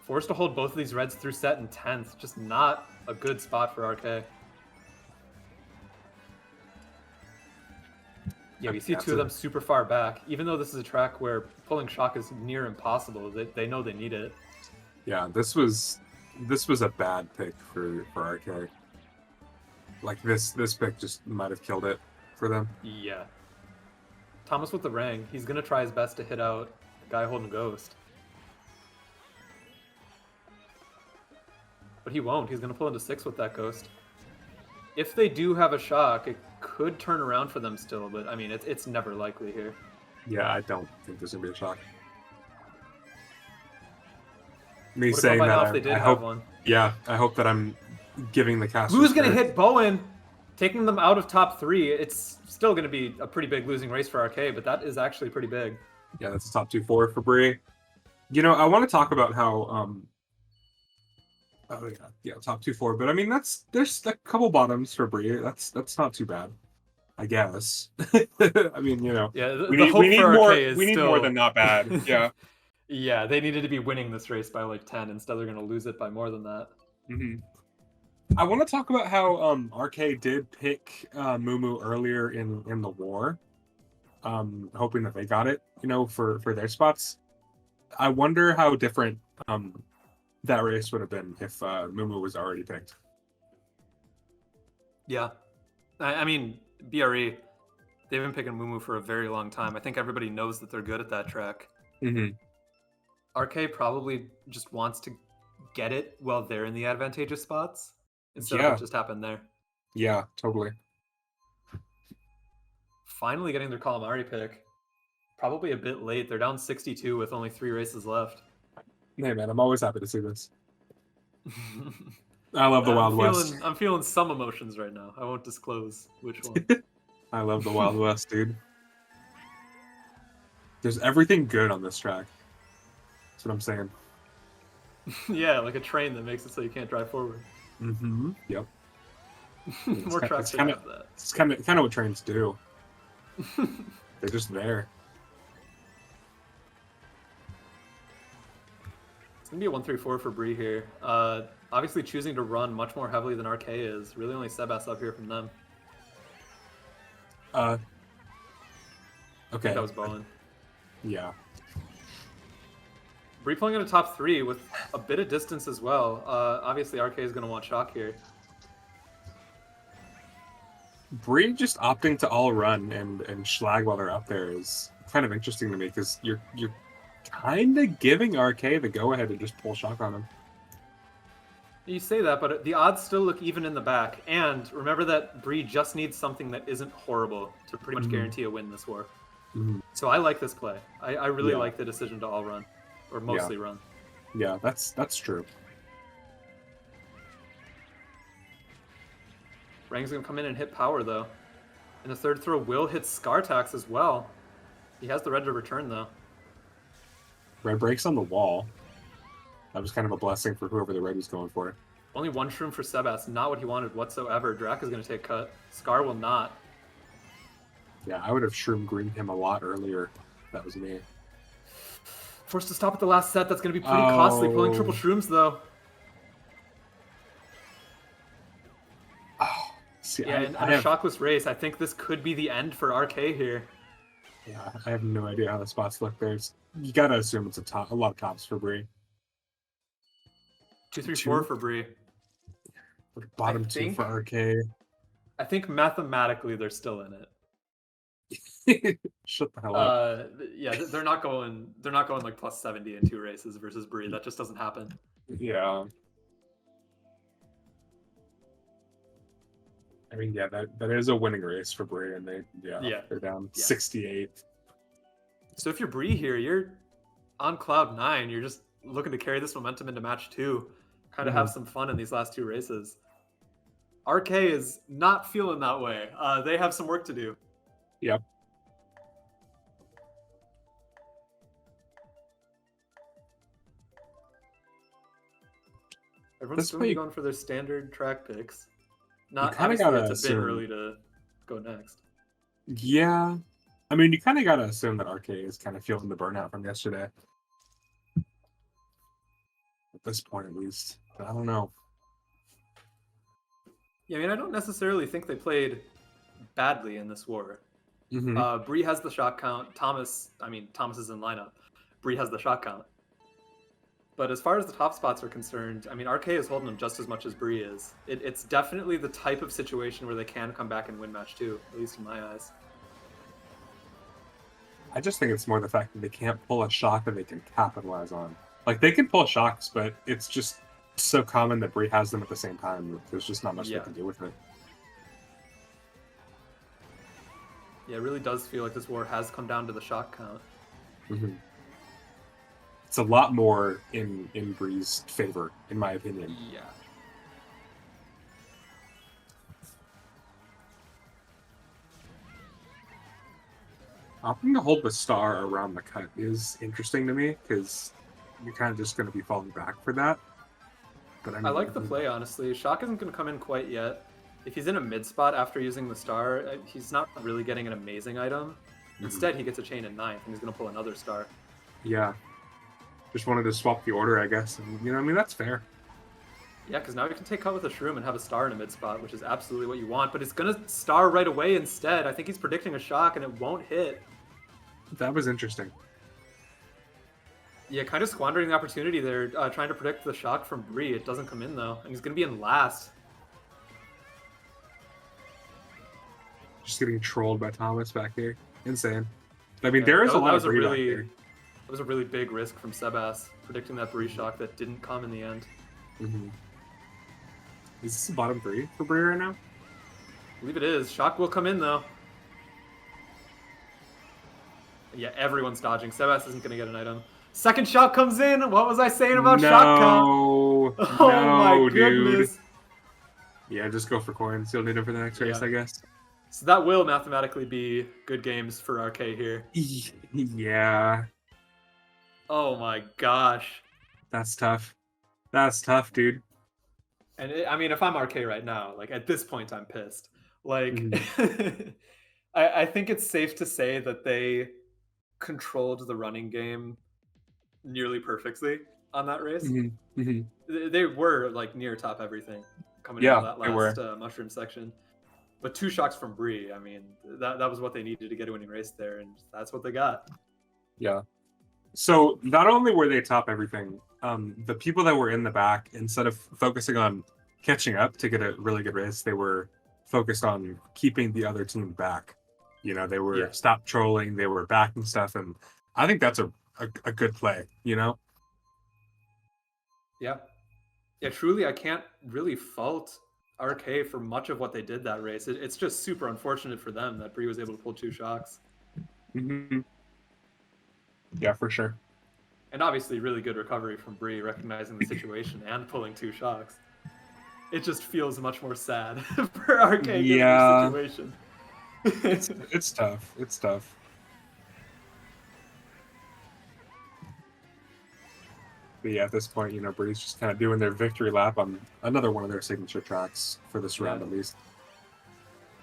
Forced to hold both of these reds through set in 10th. Just not a good spot for RK. Yeah, we see 2 of them super far back. Even though this is a track where pulling shock is near impossible, they know they need it. Yeah, this was a bad pick for RK. Like this pick just might have killed it for them. Yeah. Thomas with the Rang. He's gonna try his best to hit out the guy holding Ghost. But he won't. He's gonna pull into 6 with that Ghost. If they do have a shock, it could turn around for them still, but I mean, it's never likely here. Yeah, I don't think there's gonna be a shock. Me what saying that, if they did I have hope. One? Yeah, I hope that I'm giving the cast. Blue's gonna hit Bowen, taking them out of top 3. It's still gonna be a pretty big losing race for RK, but that is actually pretty big. Yeah, that's a top 2-4 for Bree. You know, I want to talk about how oh yeah, top 2-4. But I mean, there's a couple bottoms for Bree. That's not too bad, I guess. I mean, you know, yeah, we need more than not bad. Yeah. Yeah, they needed to be winning this race by like 10. Instead, they're going to lose it by more than that. I want to talk about how RK did pick Mumu earlier in the war, hoping that they got it, you know, for their spots. I wonder how different that race would have been if Mumu was already picked. Yeah. I mean, BRE, they've been picking Mumu for a very long time. I think everybody knows that they're good at that track. RK probably just wants to get it while they're in the advantageous spots instead of what just happened there. Yeah, totally. Finally getting their Calamari pick. Probably a bit late. They're down 62 with only 3 races left. Hey, man, I'm always happy to see this. I love the Wild West. I'm feeling some emotions right now. I won't disclose which one. I love the Wild West, dude. There's everything good on this track. That's what I'm saying. Yeah, like a train that makes it so you can't drive forward. Yep. More trucks kind have that. It's kind of what trains do. They're just there. It's gonna be a 1-3-4 for Bree here. Obviously choosing to run much more heavily than RK is. Really only Sebas up here from them. Okay. I think that was Bowen. Yeah. Bree pulling in a top 3 with a bit of distance as well. Obviously RK is gonna want shock here. Bree just opting to all run and schlag while they're up there is kind of interesting to me because you're kind of giving RK the go ahead to just pull shock on him. You say that, but the odds still look even in the back. And remember that Bree just needs something that isn't horrible to pretty much guarantee a win this war. So I like this play. I really like the decision to all run, or mostly run. Yeah, that's true. Rang's gonna come in and hit power though. And the third throw will hit Scar Tax as well. He has the red to return though. Red breaks on the wall. That was kind of a blessing for whoever the red was going for. Only one shroom for Sebas, not what he wanted whatsoever. Drac is gonna take cut. Scar will not. Yeah, I would have shroom greened him a lot earlier. That was me. Forced to stop at the last set. That's gonna be pretty costly. Pulling triple shrooms though. See, yeah, and a shockless race. I think this could be the end for RK here. Yeah, I have no idea how the spots look there. You gotta assume it's a lot of tops for Bree. 2-3-4 for Bree. Bottom 2 for RK. I think mathematically they're still in it. Shut the hell up. Yeah, they're not going like plus 70 in 2 races versus Bree. That just doesn't happen. Yeah. I mean, yeah, that is a winning race for Bree, and they're down 68. So if you're Bree here, you're on cloud 9. You're just looking to carry this momentum into match 2, kind of have some fun in these last 2 races. RK is not feeling that way. They have some work to do. Yep. Everyone's still going for their standard track picks. Not obviously it's a bit early to go next. Yeah. I mean, you kind of got to assume that RK is kind of feeling the burnout from yesterday. At this point, at least. But I don't know. Yeah, I mean, I don't necessarily think they played badly in this war. Bree has the shot count. Thomas is in lineup. Bree has the shot count. But as far as the top spots are concerned, I mean, RK is holding them just as much as Bree is. It's definitely the type of situation where they can come back and win match 2, at least in my eyes. I just think it's more the fact that they can't pull a shock that they can capitalize on. Like, they can pull shocks, but it's just so common that Bree has them at the same time that there's just not much they can do with it. Yeah, it really does feel like this war has come down to the shock count. It's a lot more in Bree's favor, in my opinion. Yeah. Opting to hold the star around the cut is interesting to me because you're kind of just going to be falling back for that. But I like the play, honestly. Shock isn't going to come in quite yet. If he's in a mid spot after using the star, he's not really getting an amazing item. Instead, he gets a chain in 9th, and he's going to pull another star. Yeah. Just wanted to swap the order, I guess. And, I mean, that's fair. Yeah, because now you can take cut with a shroom and have a star in a mid spot, which is absolutely what you want. But it's going to star right away instead. I think he's predicting a shock, and it won't hit. That was interesting. Yeah, kind of squandering the opportunity there, trying to predict the shock from Bree. It doesn't come in, though, and he's going to be in last. Just getting trolled by Thomas back there. Insane. I mean, there is a lot of Bree back there. That was a really big risk from Sebas, predicting that Bree shock that didn't come in the end. Is this the bottom 3 for Bree right now? I believe it is. Shock will come in, though. Yeah, everyone's dodging. Sebas isn't going to get an item. Second shock comes in. What was I saying about shock count? Oh my goodness. Dude. Yeah, just go for coins. You'll need them for the next race, I guess. So that will mathematically be good games for RK here. Yeah. Oh my gosh. That's tough. That's tough, dude. And I mean, if I'm RK right now, like at this point, I'm pissed. Like, Mhm. I think it's safe to say that they controlled the running game nearly perfectly on that race. Mhm. Mhm. They were like near top everything coming into Yeah, that they last were. mushroom section. But 2 shocks from Bree, I mean, that was what they needed to get a winning race there, and that's what they got. Yeah. So not only were they top everything, the people that were in the back, instead of focusing on catching up to get a really good race, they were focused on keeping the other team back. You know, they were Yeah, stop trolling, they were backing stuff, and I think that's a good play. You know. yeah, yeah. Truly, I can't really fault RK for much of what they did that race. It's just super unfortunate for them that Bree was able to pull 2 shocks, Hmm. Yeah, for sure. and obviously really good recovery from Bree, recognizing the situation and pulling 2 shocks. It just feels much more sad for RK given their Yeah, situation. it's tough. It's tough. But yeah, at this point, you know, Bree's just kind of doing their victory lap on another one of their signature tracks for this Yeah, round, at least.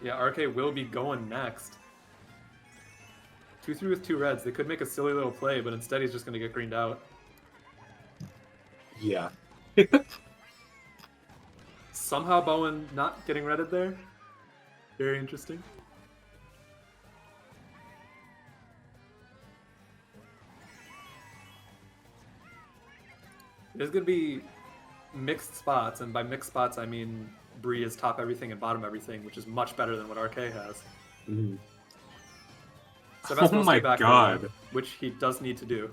yeah. RK will be going next. 2-3 with 2 reds. They could make a silly little play, but instead he's just going to get greened out. Yeah. Somehow Bowen not getting redded there. Very interesting. There's going to be mixed spots, and by mixed spots I mean Bree is top everything and bottom everything, which is much better than what RK has. Mhm. Sebas Oh will stay my back there though, god. which he does need to do.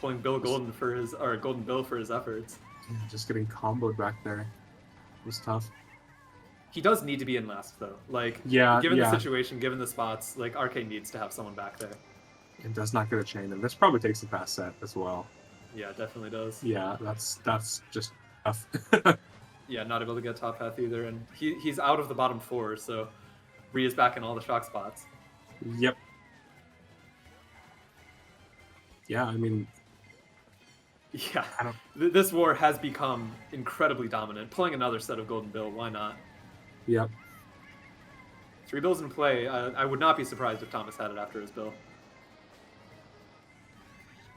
Pulling Bill Golden for his or Golden Bill for his efforts. Just getting comboed back there. It was tough. He does need to be in last though. Like Yeah, given the yeah. situation, given the spots, like RK needs to have someone back there. It does not get a chain, and this probably takes a fast set as well. Yeah, it definitely does. Yeah, that's just tough. Yeah, not able to get top path either, and he's out of the bottom 4, so Bree is back in all the shock spots. Yep. Yeah, I mean, Yeah, I don't. this war has become incredibly dominant. Pulling another set of Golden Bill, why not? Yep. 3 bills in play. I would not be surprised if Thomas had it after his bill.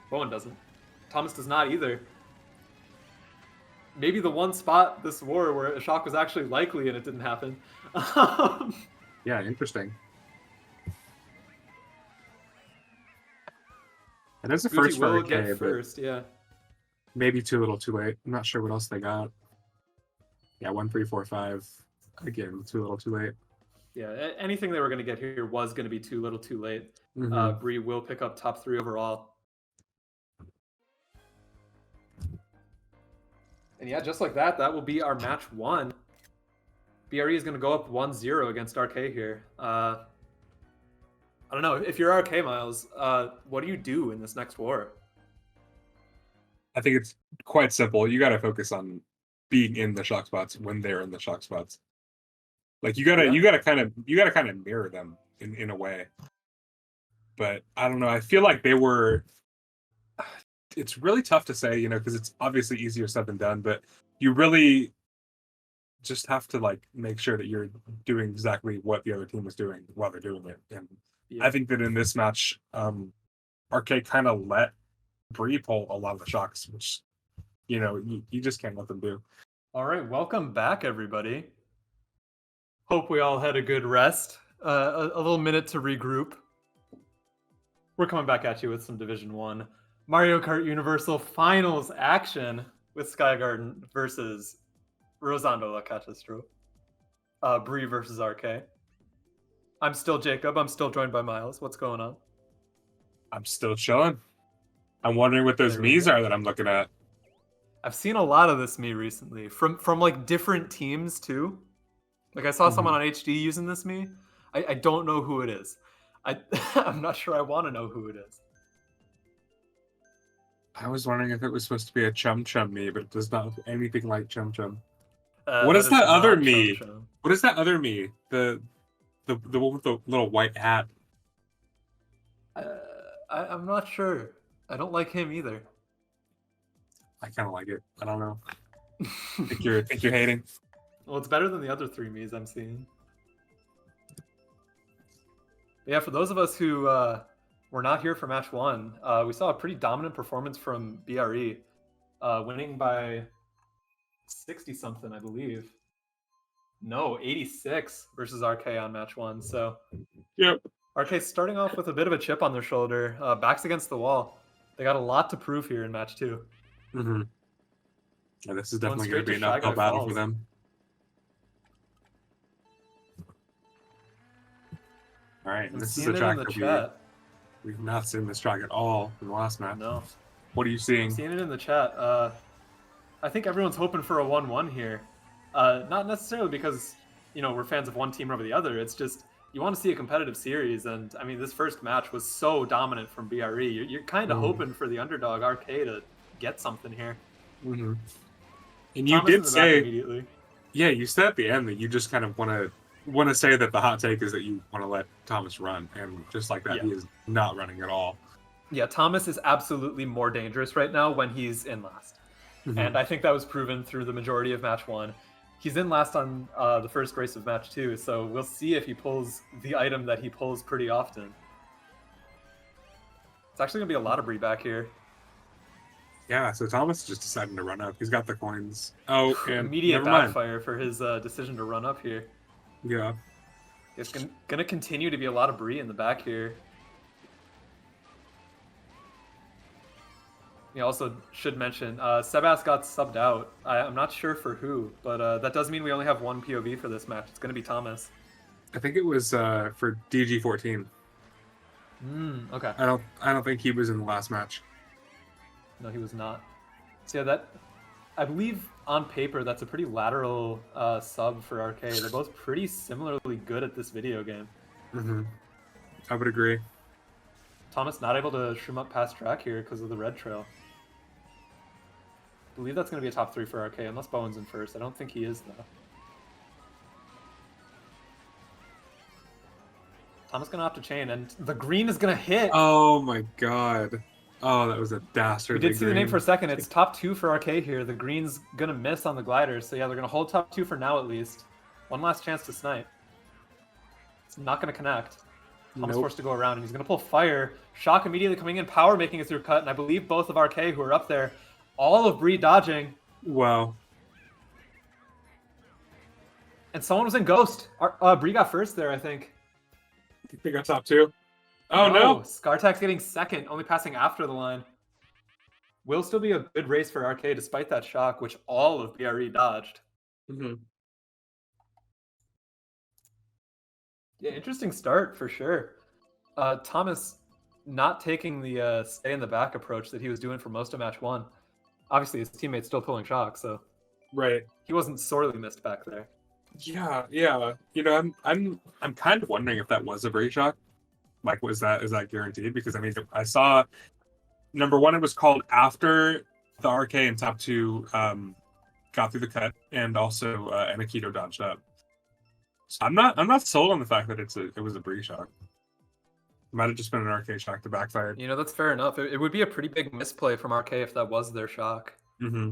Bowen doesn't. Thomas does not either. Maybe the one spot this war where a shock was actually likely and it didn't happen. Yeah, interesting. It is the Gucci first for will get RK, but first, yeah. maybe too little, too late. I'm not sure what else they got. Yeah, 1, 3, 4, 5. Again, too little, too late. Yeah, anything they were going to get here was going to be too little, too late. Mm-hmm. Bree will pick up top 3 overall. And yeah, just like that, that will be our match 1. BRE is going to go up 1-0 against RK here. I don't know. If you're RK, Myles, what do you do in this next war? I think it's quite simple. You got to focus on being in the shock spots when they're in the shock spots. Like Yeah. you gotta kind of mirror them in a way. But I don't know. I feel like they were. It's really tough to say, you know, because it's obviously easier said than done. But you really just have to like make sure that you're doing exactly what the other team was doing while they're doing it. And Yeah. I think that in this match, RK kind of let Bree pull a lot of the shocks, which you know you just can't let them do. All right. Welcome back, everybody. Hope we all had a good rest. A little minute to regroup. We're coming back at you with some Division 1 Mario Kart Universal Finals action with Sky Garden versus Rozando La Katastrofe. Bree versus RK. I'm still Jacob. I'm still joined by Myles. What's going on? I'm still chilling. I'm wondering what those There we Mii's go. are that I'm looking at. I've seen a lot of this Mii recently from like different teams too. Like I saw someone on HD using this Mii. I don't know who it is. I'm not sure I want to know who it is. I was wondering if it was supposed to be a Chum Chum Mii, but it does not look anything like Chum Chum. What That is is that other not Chum Mii? Chum. What is that other Mii? The one with the little white hat. I'm not sure. I don't like him either. I kind of like it. I don't know. Think you're hating? Well, it's better than the other 3 Miis I'm seeing. But yeah, for those of us who were not here for match 1, we saw a pretty dominant performance from BRE, winning by 60 something, I believe. No, 86 versus RK on match 1. So Yep. RK starting off with a bit of a chip on their shoulder, backs against the wall. They got a lot to prove here in match 2. Mm-hmm. Yeah, this is Going definitely going straight to be to an Shy uphill Guy battle Falls. for them. All right, I'm this is seeing a it in track the that chat. we've not seen this track at all in the last match. No. What are you I'm seeing? seeing it in the chat. I think everyone's hoping for a 1-1 here. Not necessarily because, we're fans of one team over the other. It's just you want to see a competitive series. And, I mean, this first match was so dominant from BRE. You're kind of hoping for the underdog RK to get something here. Mm-hmm. And you Thomas in did the back say, immediately. yeah, you said at the end that you just kind of want to say that the hot take is that you want to let Thomas run, and just like that, Yeah. he is not running at all. Yeah, Thomas is absolutely more dangerous right now when he's in last. Mm-hmm. And I think that was proven through the majority of match 1. He's in last on the first race of match 2, so we'll see if he pulls the item that he pulls pretty often. It's actually going to be a lot of Bree back here. Yeah, so Thomas just decided to run up. He's got the coins. Oh, and immediate never mind. backfire for his decision to run up here. Yeah. It's going to continue to be a lot of Bree in the back here. You also should mention, Sebas got subbed out. I'm not sure for who, but that does mean we only have one POV for this match. It's going to be Thomas. I think it was for DG14. Okay. I don't think he was in the last match. No, he was not. So yeah, I believe on paper that's a pretty lateral sub for RK. They're both pretty similarly good at this video game. Mm-hmm. I would agree. Thomas not able to shroom up past track here because of the red trail. I believe that's going to be a top 3 for RK, unless Bowen's in first. I don't think he is, though. Thomas going to have to chain, and the green is going to hit. Oh my god. Oh, that was a dastardly We did see the name for a second. It's top 2 for RK here. The green's going to miss on the glider, so yeah, they're going to hold top 2 for now at least. One last chance to snipe. It's not going to connect. Thomas forced to go around, and he's going to pull fire. Shock immediately coming in, power making it through cut, and I believe both of RK who are up there, all of Bree dodging. Wow. And someone was in Ghost. Bree got first there, I think. I think they got top 2. Oh no! Skartak's getting second, only passing after the line. Will still be a good race for RK despite that shock, which all of BRE dodged. Mm-hmm. Yeah, interesting start for sure. Thomas not taking the stay in the back approach that he was doing for most of match 1. Obviously, his teammate's still pulling shock, so right, he wasn't sorely missed back there. Yeah. I'm kind of wondering if that was a Bree shock. Like, is that guaranteed? Because I mean, I saw number 1, it was called after the RK and top 2 got through the cut, and also Anakito dodged up. So I'm not sold on the fact that it was a Bree shock. It might have just been an RK shock to backfire. That's fair enough. It would be a pretty big misplay from RK if that was their shock. Mm-hmm.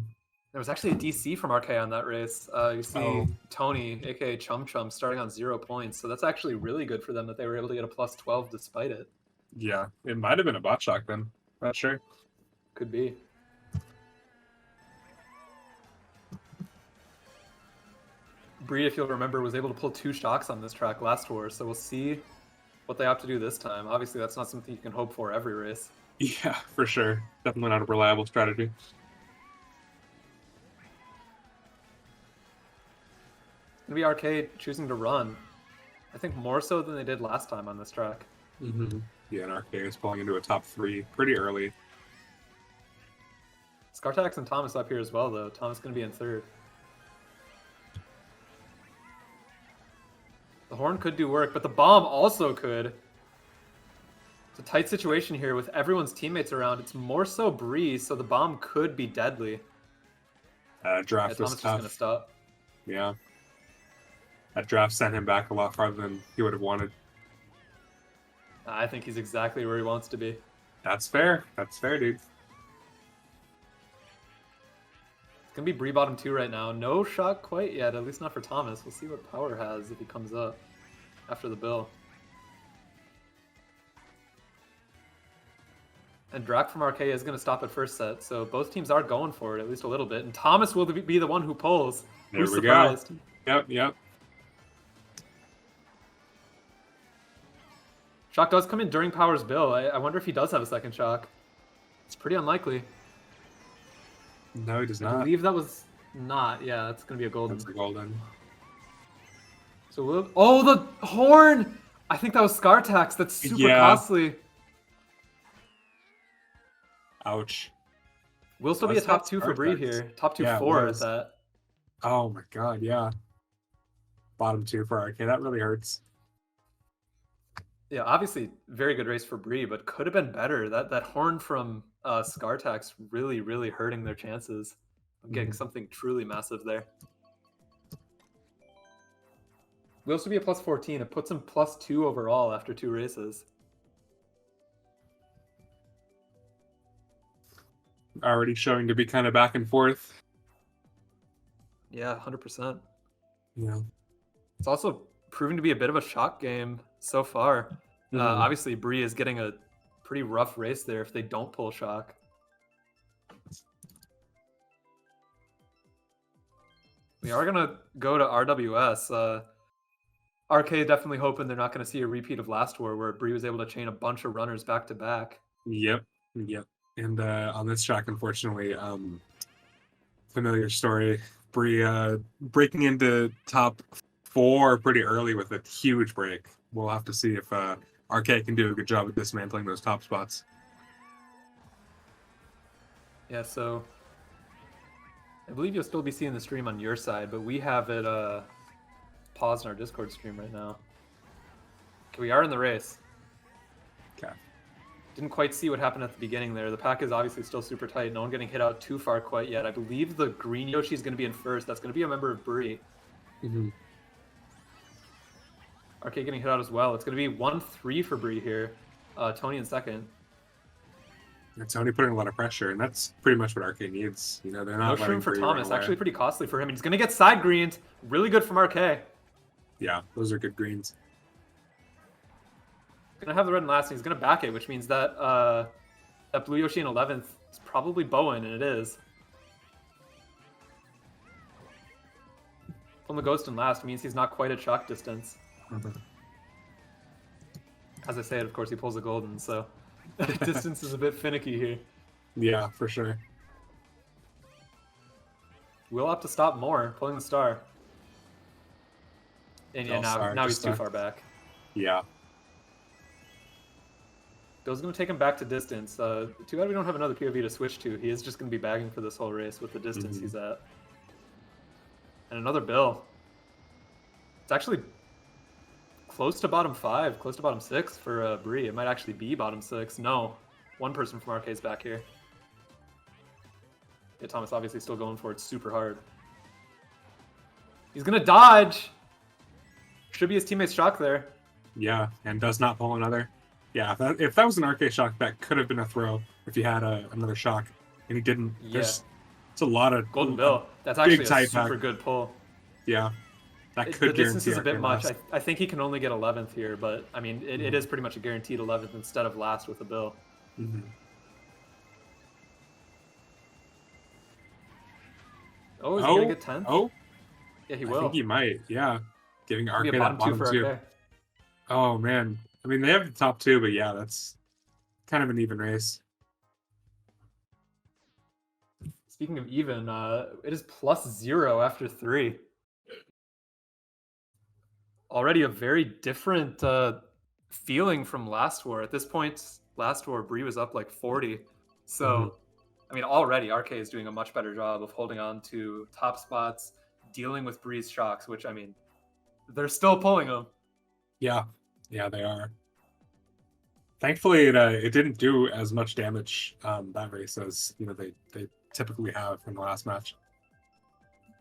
There was actually a DC from RK on that race. You see Tony, aka Chum Chum, starting on 0 points. So that's actually really good for them that they were able to get a plus 12 despite it. Yeah, it might have been a bot shock then. Not sure. Could be. Bree, if you'll remember, was able to pull 2 shocks on this track last war, so we'll see what they have to do this time. Obviously, that's not something you can hope for every race. Yeah, for sure. Definitely not a reliable strategy. It's going to be Arcade choosing to run. I think more so than they did last time on this track. Mm-hmm. Yeah, and Arcade is pulling into a top 3 pretty early. Skartax and Thomas up here as well, though. Thomas going to be in 3rd. The horn could do work, but the bomb also could. It's a tight situation here with everyone's teammates around. It's more so Bree, so the bomb could be deadly. Draft was Thomas tough. Just gonna stop. Yeah. That draft sent him back a lot farther than he would have wanted. I think he's exactly where he wants to be. That's fair. That's fair, dude. going to be Bree bottom 2 right now. No shot quite yet, at least not for Thomas. We'll see what Power has if he comes up after the bill. And Drac from RK is going to stop at first set, so both teams are going for it at least a little bit. And Thomas will be the one who pulls. There Who's we surprised? go. Yep. Shock does come in during Power's bill. I wonder if he does have a second shock. It's pretty unlikely. No, he does I not. believe that was not. Yeah, that's going to be a golden. That's a golden. So we'll... Oh, the horn! I think that was Scar Tax. That's super costly. Ouch. We'll still be a top 2 for Bree here. Top 2 4 at that. Oh my god, yeah. Bottom 2 for RK. That really hurts. Yeah, obviously very good race for Bree, but could have been better. That horn from Scar Tax really, really hurting their chances of getting something truly massive there. We'll still be a plus 14. It puts him plus 2 overall after 2 races. Already showing to be kind of back and forth. Yeah, 100%. Yeah. It's also proving to be a bit of a shock game so far. Obviously, Bree is getting a pretty rough race there if they don't pull shock. We are going to go to RWS. RK definitely hoping they're not going to see a repeat of last war where Bree was able to chain a bunch of runners back to back. Yep. And on this track, unfortunately, familiar story, Bree breaking into top 4 pretty early with a huge break. We'll have to see if RK can do a good job at dismantling those top spots. Yeah, so I believe you'll still be seeing the stream on your side, but we have it paused in our Discord stream right now. Okay, we are in the race. Okay. Didn't quite see what happened at the beginning there. The pack is obviously still super tight. No one getting hit out too far quite yet. I believe the green Yoshi is going to be in first. That's going to be a member of Bree. RK getting hit out as well. It's going to be 1-3 for Bree here. Tony in second. And Tony putting a lot of pressure, and that's pretty much what RK needs. You know, they're not no shroom for Bree Thomas. Actually pretty costly for him. He's going to get side greened. Really good from RK. Yeah, those are good greens. Gonna have the red and last, and he's gonna back it, which means that that blue Yoshi in 11th is probably Bowen, and it is. Pulling the ghost in last means he's not quite at shock distance. As I say it, of course, he pulls a golden, so distance is a bit finicky here. Yeah, for sure. We'll have to stop more, pulling the star. And yeah, now he's too far back. Yeah. Bill's going to take him back to distance. Too bad we don't have another POV to switch to. He is just going to be bagging for this whole race with the distance he's at. And another Bill. It's actually close to bottom 5, close to bottom 6 for Bree. It might actually be bottom 6. No. One person from RK's back here. Yeah, Thomas obviously still going for it super hard. He's going to dodge! Should be his teammate's shock there. Yeah, and does not pull another. Yeah, if that was an RK shock, that could have been a throw if he had another shock, and he didn't. Yeah. It's a lot of golden bill. That's actually a super good pull. Yeah, that could the distance is a bit much. Last. I think he can only get 11th here, but I mean, it is pretty much a guaranteed 11th instead of last with a bill. Oh, is he gonna get 10th? Oh, yeah, he will. I think he might. Yeah, giving RK that bottom 2. RK. Oh man, I mean they have the top 2, but yeah, that's kind of an even race. Speaking of even, it is +0 after 3. Already a very different feeling from last war. At this point, last war, Bree was up like 40. So, I mean, already RK is doing a much better job of holding on to top spots, dealing with Bree's shocks, which, I mean, they're still pulling them. Yeah, they are. Thankfully, it didn't do as much damage that race as they typically have in the last match.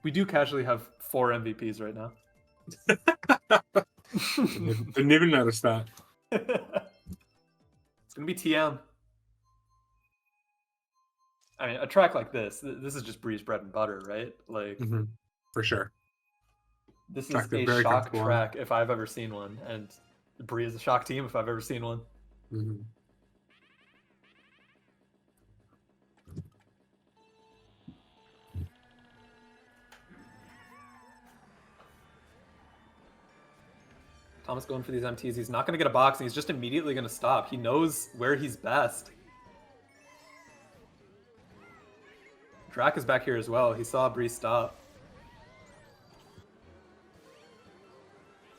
We do casually have 4 MVPs right now. Didn't even notice that. It's gonna be TM. I mean, a track like this is just Bree's bread and butter, right? Like, For sure. this is Track they're a very shock comfortable on. track if I've ever seen one, and Bree is a shock team if I've ever seen one. Thomas going for these MTs. He's not going to get a box, and he's just immediately going to stop. He knows where he's best. Drac is back here as well. He saw Bree stop.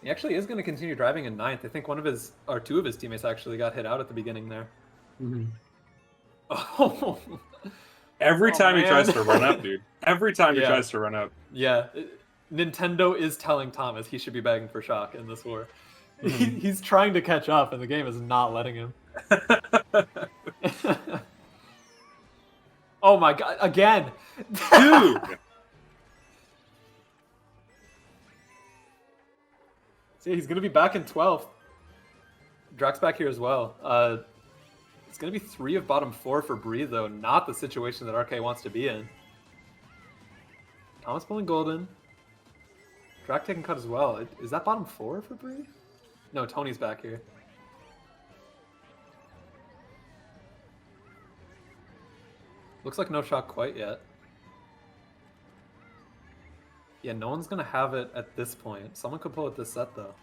He actually is going to continue driving in 9th. I think two of his teammates actually got hit out at the beginning there. Oh. Every time he tries to run up, dude. Every time he tries to run up. Yeah. Nintendo is telling Thomas he should be begging for shock in this war. He's trying to catch up, and the game is not letting him. Oh my god, again! Dude! See, he's going to be back in 12th. Drac's back here as well. It's going to be 3 of bottom 4 for Bree, though. Not the situation that RK wants to be in. Thomas pulling golden. Drac taking cut as well. Is that bottom 4 for Bree? No, Tony's back here. Looks like no shock quite yet. Yeah, no one's going to have it at this point. Someone could pull it this set, though.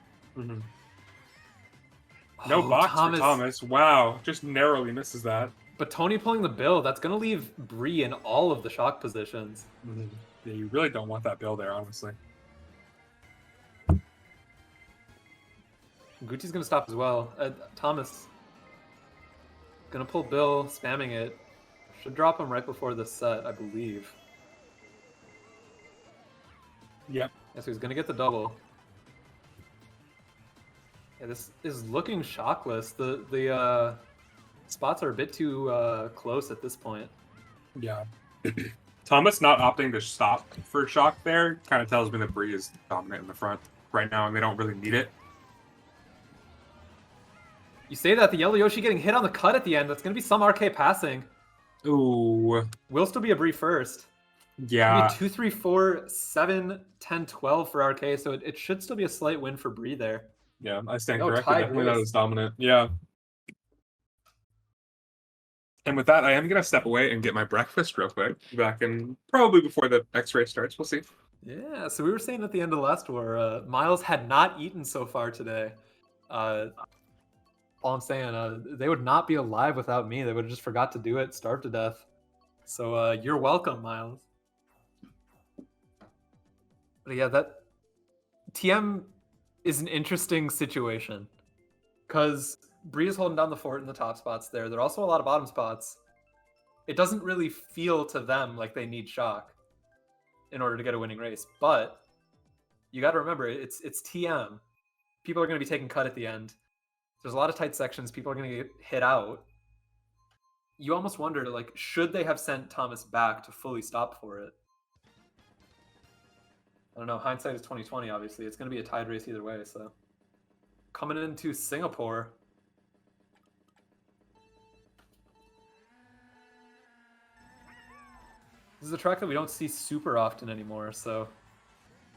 No box for Thomas. Wow, just narrowly misses that. But Tony pulling the bill, that's going to leave Bree in all of the shock positions. Yeah, you really don't want that bill there, honestly. Gucci's going to stop as well. Thomas going to pull Bill, spamming it. Should drop him right before this set, I believe. Yep. Yeah, so he's going to get the double. Yeah, this is looking shockless. The spots are a bit too close at this point. Yeah. Thomas not opting to stop for shock there kind of tells me that Bree is dominant in the front right now, and they don't really need it. You say that, the yellow Yoshi getting hit on the cut at the end. That's going to be some RK passing. Ooh. Will still be a Bree first. Yeah. 2, 3, 4, 7, 10, 12 for RK, so it should still be a slight win for Bree there. Yeah, I stand corrected. Definitely not as dominant. Yeah. And with that, I am going to step away and get my breakfast real quick. Back in probably before the X-ray starts. We'll see. Yeah, so we were saying at the end of the last war, Myles had not eaten so far today. All I'm saying, they would not be alive without me. They would have just forgot to do it, starved to death. So you're welcome, Myles. But yeah, that TM is an interesting situation because Bree is holding down the fort in the top spots there. There are also a lot of bottom spots. It doesn't really feel to them like they need shock in order to get a winning race. But you got to remember, it's TM. People are going to be taking cut at the end. There's a lot of tight sections. People are going to get hit out. You almost wonder, like, should they have sent Thomas back to fully stop for it? I don't know. Hindsight is 2020, obviously. It's going to be a tied race either way, so. Coming into Singapore. This is a track that we don't see super often anymore, so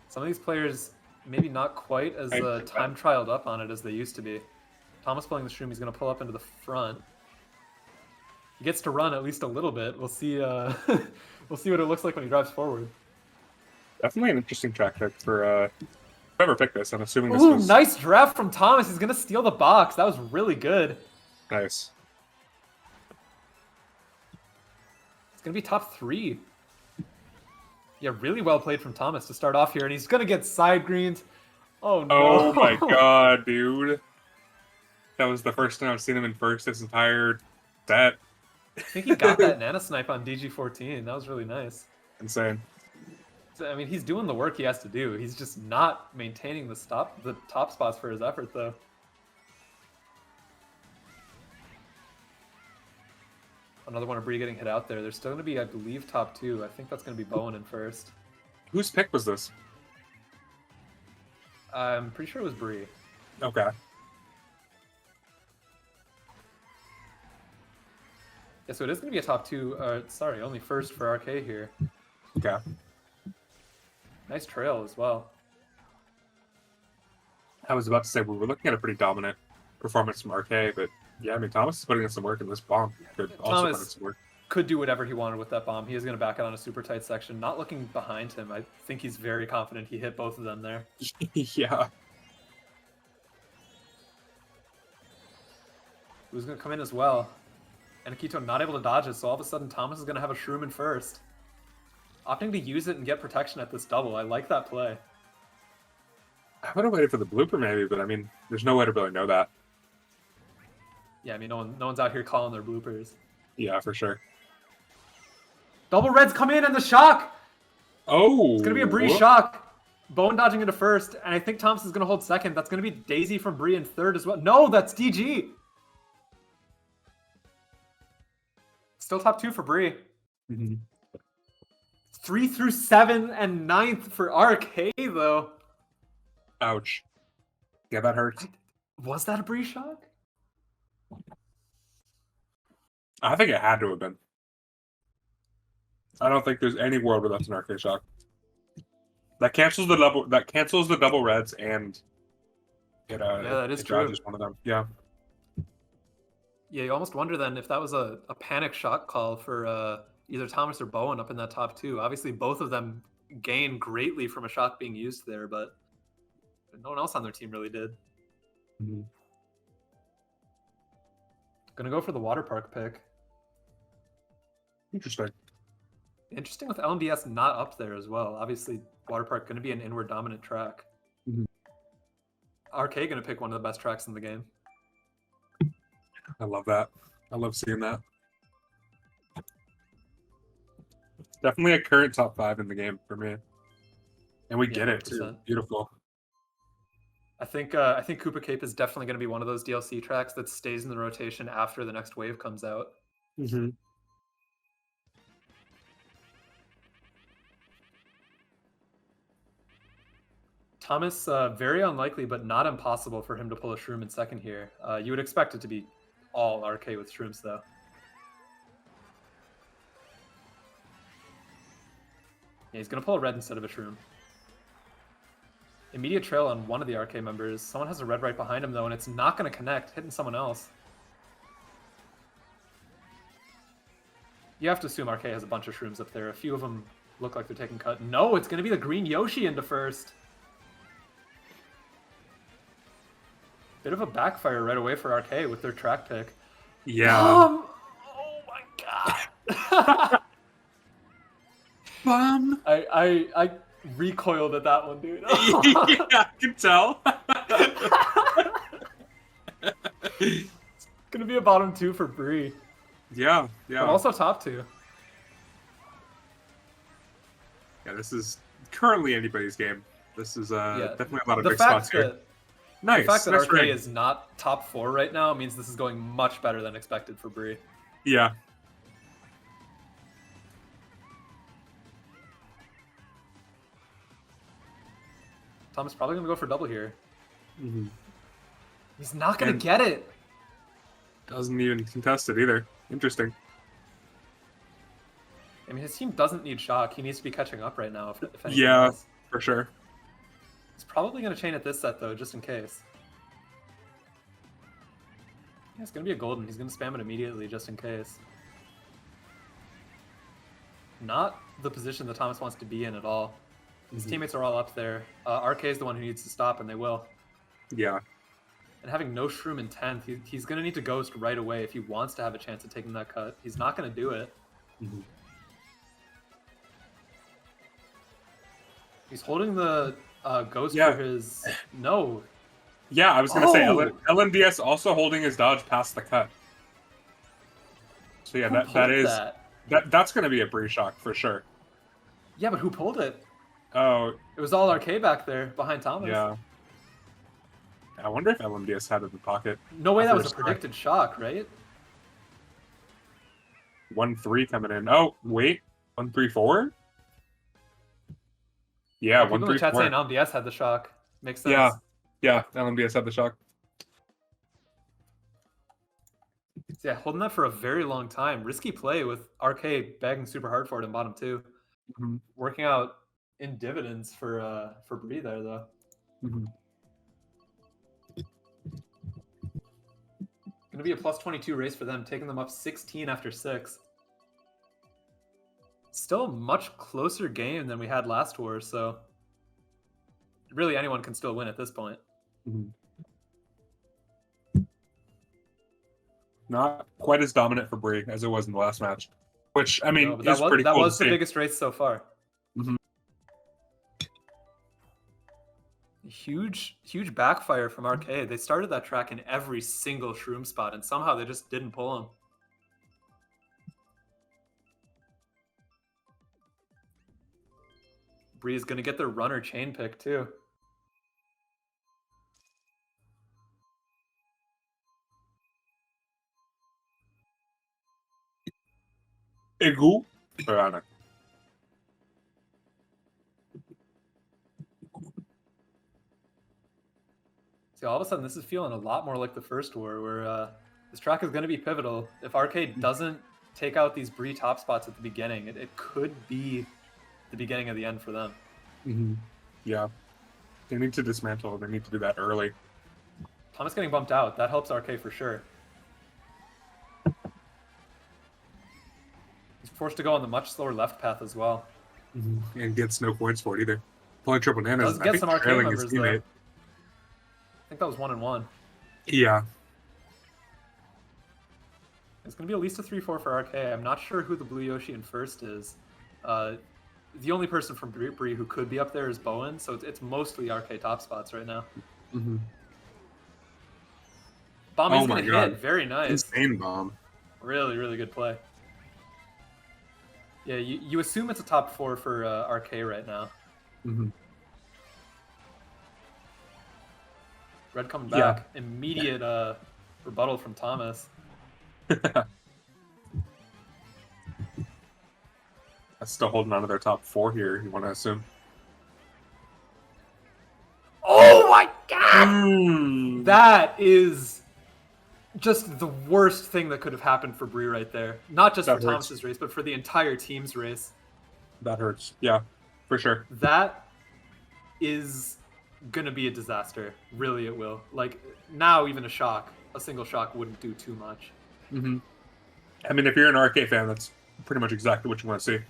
some of these players maybe not quite as time trialed up on it as they used to be. Thomas pulling the shroom, he's going to pull up into the front. He gets to run at least a little bit. We'll see. We'll see what it looks like when he drives forward. Definitely an interesting track pick for whoever picked this. I'm assuming this was... was... nice draft from Thomas. He's going to steal the box. That was really good. Nice. It's going to be top 3. Yeah, really well played from Thomas to start off here, and he's going to get side greens. Oh, no. Oh, my God, dude. That was the first time I've seen him in first this entire set. I think he got that Nana Snipe on DG14. That was really nice. Insane. So, I mean, he's doing the work he has to do. He's just not maintaining the top spots for his effort, though. Another one of Bree getting hit out there. There's still going to be, I believe, top 2. I think that's going to be Bowen in first. Whose pick was this? I'm pretty sure it was Bree. Okay. Yeah, so it is going to be a top 2. Sorry, only first for RK here. Okay. Nice trail as well. I was about to say we were looking at a pretty dominant performance from RK, but yeah, I mean Thomas is putting in some work, and this bomb could also put in some work. Could do whatever he wanted with that bomb. He is going to back it on a super tight section. Not looking behind him. I think he's very confident he hit both of them there. Yeah. Who's going to come in as well? And Akito not able to dodge it, so all of a sudden Thomas is going to have a shroom in first. Opting to use it and get protection at this double. I like that play. I would have waited for the blooper maybe, but I mean, there's no way to really know that. Yeah, I mean, no one's out here calling their bloopers. Yeah, for sure. Double reds come in and the shock! Oh! It's going to be a Bree shock. Bone dodging into first, and I think Thomas is going to hold second. That's going to be Daisy from Bree in third as well. No, that's DG! Still top 2 for Bree. 3 through 7 and 9th for RK, though. Ouch. Yeah, that hurts. Was that a Bree shock? I think it had to have been. I don't think there's any world where that's an RK shock. That cancels the double. That cancels the double reds, and it yeah, that is true. Just one of them. Yeah. Yeah, you almost wonder then if that was a panic shock call for either Thomas or Bowen up in that top 2. Obviously, both of them gain greatly from a shock being used there, but no one else on their team really did. Gonna go for the water park pick. Interesting. Interesting with LMDS not up there as well. Obviously, water park going to be an inward dominant track. RK going to pick one of the best tracks in the game. I love that. I love seeing that. Definitely a current top 5 in the game for me. And we get it too. Beautiful. I think Koopa Cape is definitely going to be one of those DLC tracks that stays in the rotation after the next wave comes out. Thomas, very unlikely, but not impossible for him to pull a shroom in second here. You would expect it to be all RK with shrooms, though. Yeah, he's going to pull a red instead of a shroom. Immediate trail on one of the RK members. Someone has a red right behind him, though, and it's not going to connect, hitting someone else. You have to assume RK has a bunch of shrooms up there. A few of them look like they're taking cut. No, it's going to be the green Yoshi into first. Bit of a backfire right away for RK with their track pick. Yeah. Oh my god. I recoiled at that one, dude. Yeah, I can tell. It's gonna be a bottom 2 for Bree. Yeah. But also top 2. Yeah, this is currently anybody's game. This is definitely a lot of big spots here. Nice. The fact that RK is not top 4 right now means this is going much better than expected for Bree. Yeah. Thomas probably going to go for double here. He's not going to get it. Doesn't even contest it either. Interesting. I mean, his team doesn't need shock. He needs to be catching up right now. If anything else. For sure. He's probably going to chain it this set, though, just in case. Yeah, it's going to be a golden. He's going to spam it immediately, just in case. Not the position that Thomas wants to be in at all. His teammates are all up there. RK is the one who needs to stop, and they will. Yeah. And having no shroom in 10th, he's going to need to ghost right away if he wants to have a chance at taking that cut. He's not going to do it. He's holding the ghost for his... No. Yeah, I was going to say, LMDS also holding his dodge past the cut. So yeah, that's going to be a Bree shock for sure. Yeah, but who pulled it? Oh. It was all RK back there behind Thomas. Yeah. I wonder if LMDS had it in the pocket. No way that was a predicted shock, right? 1-3 coming in. Oh, wait. 1-3-4? Yeah, 1-3-4. People in the chat saying LMDS had the shock. Makes sense. Yeah, LMDS had the shock. So yeah, holding that for a very long time. Risky play with RK bagging super hard for it in bottom 2. Mm-hmm. Working out in dividends for Bree there though. Mm-hmm. Going to be a plus 22 race for them, taking them up 16 after 6. Still a much closer game than we had last war, so really anyone can still win at this point. Mm-hmm. Not quite as dominant for Bree as it was in the last match, which I mean is pretty cool. That was the biggest race so far. Mm-hmm. Huge backfire from RK. They started that track in every single shroom spot, and somehow they just didn't pull him. Bree's gonna get their runner chain pick too. Egu? Or See, all of a sudden, this is feeling a lot more like the first war, where this track is going to be pivotal. If RK doesn't take out these Bree top spots at the beginning, it could be the beginning of the end for them. Mm-hmm. Yeah. They need to dismantle. They need to do that early. Thomas getting bumped out. That helps RK for sure. He's forced to go on the much slower left path as well. Mm-hmm. And gets no points for it either. Pulling triple nanas. Does get some RK members, though. I think that was 1-1. Yeah. It's going to be at least a 3-4 for RK. I'm not sure who the blue Yoshi in first is. The only person from Bree who could be up there is Bowen, so it's mostly RK top spots right now. Mm-hmm. Bombing's going to hit. Very nice. Insane bomb. Really, really good play. Yeah, you assume it's a top 4 for RK right now. Mm-hmm. Red coming back. Yeah. Immediate rebuttal from Thomas. Still holding on to their top 4 here, you want to assume. Oh my god! That is just the worst thing that could have happened for Bree right there. Not just for Thomas's race, but for the entire team's race. That hurts. Yeah, for sure. That is gonna be a disaster. Really, it will. Like, now even a single shock wouldn't do too much. Mm-hmm. I mean, if you're an RK fan, that's pretty much exactly what you want to see.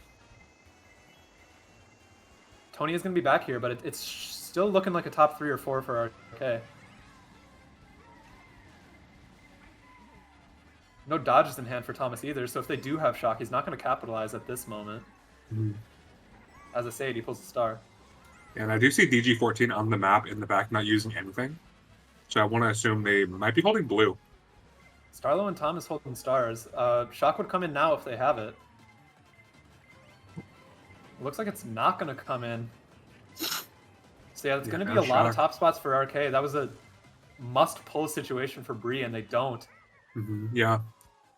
Tony is going to be back here, but it's still looking like a top 3 or 4 for RK. No dodges in hand for Thomas either, so if they do have shock, he's not going to capitalize at this moment. Mm-hmm. As I say it, he pulls the star. And I do see DG14 on the map in the back not using anything. So I want to assume they might be holding blue. Starlo and Thomas holding stars. Shock would come in now if they have it. Looks like it's not going to come in. So yeah, it's going to be a lot of top spots for RK. That was a must-pull situation for Bree, and they don't. Mm-hmm. Yeah.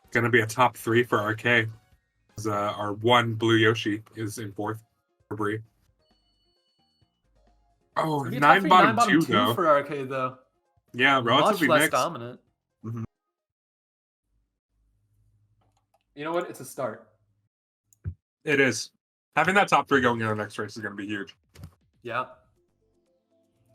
Going to be a top 3 for RK. Our one blue Yoshi is in 4th for Bree. Oh, 9 bottom 2 though. For RK though. Yeah, relatively much less mixed. Dominant. Mm-hmm. You know what? It's a start. It is. Having that top 3 going in the next race is going to be huge. Yeah.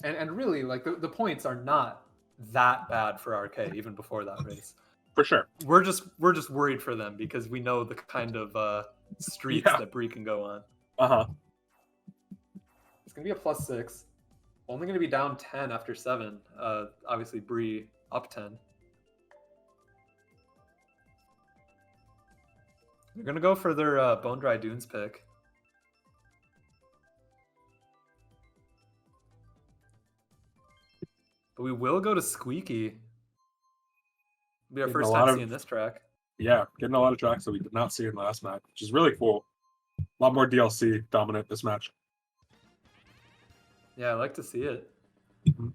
And really, like, the points are not that bad for RK, even before that race. For sure. We're just worried for them because we know the kind of streaks that Bree can go on. Uh-huh. It's going to be a plus 6. Only going to be down 10 after 7. Obviously, Bree up 10. They're going to go for their Bone Dry Dunes pick. But we will go to Squeaky. It'll be our first time seeing this track. Yeah, getting a lot of tracks that we did not see in the last match, which is really cool. A lot more DLC dominant this match. Yeah, I like to see it. Mm-hmm.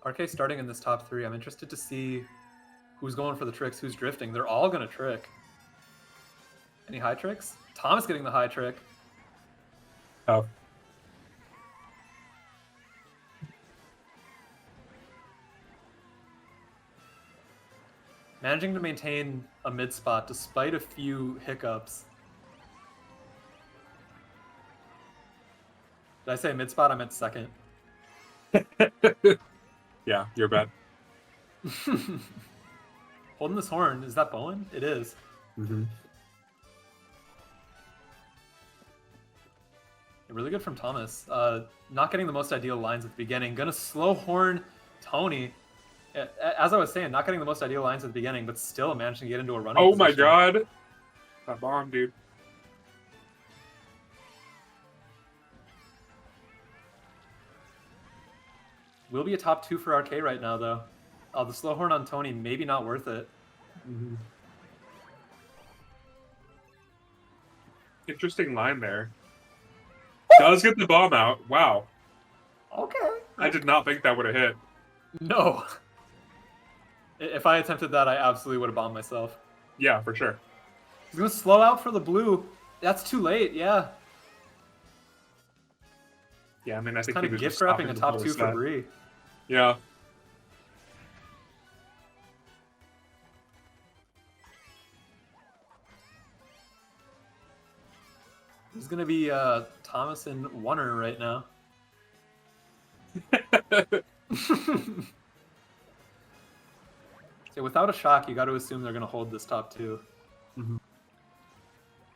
RK starting in this top 3. I'm interested to see who's going for the tricks, who's drifting. They're all going to trick. Any high tricks? Thomas getting the high trick. Oh. Managing to maintain a mid spot despite a few hiccups. Did I say mid spot? I meant second. Yeah, you're bad. Holding this horn. Is that Bowen? It is. Mm-hmm. Really good from Thomas. Not getting the most ideal lines at the beginning. Gonna slow horn Tony. As I was saying, not getting the most ideal lines at the beginning, but still managing to get into a running Oh position. my god. That bomb, dude. Will be a top 2 for RK right now, though. The slow horn on Tony, maybe not worth it. Mm-hmm. Interesting line there. Does get the bomb out. Wow. Okay. I did not think that would have hit. No. If I attempted that, I absolutely would have bombed myself. Yeah, for sure. He's going to slow out for the blue. That's too late, yeah. Yeah, I mean, I think kind he of was gift just wrapping a stopping top before 2 for that. Bree. Yeah. He's going to be Thomas and Oneer right now. So without a shock, you got to assume they're going to hold this top 2. Mm-hmm.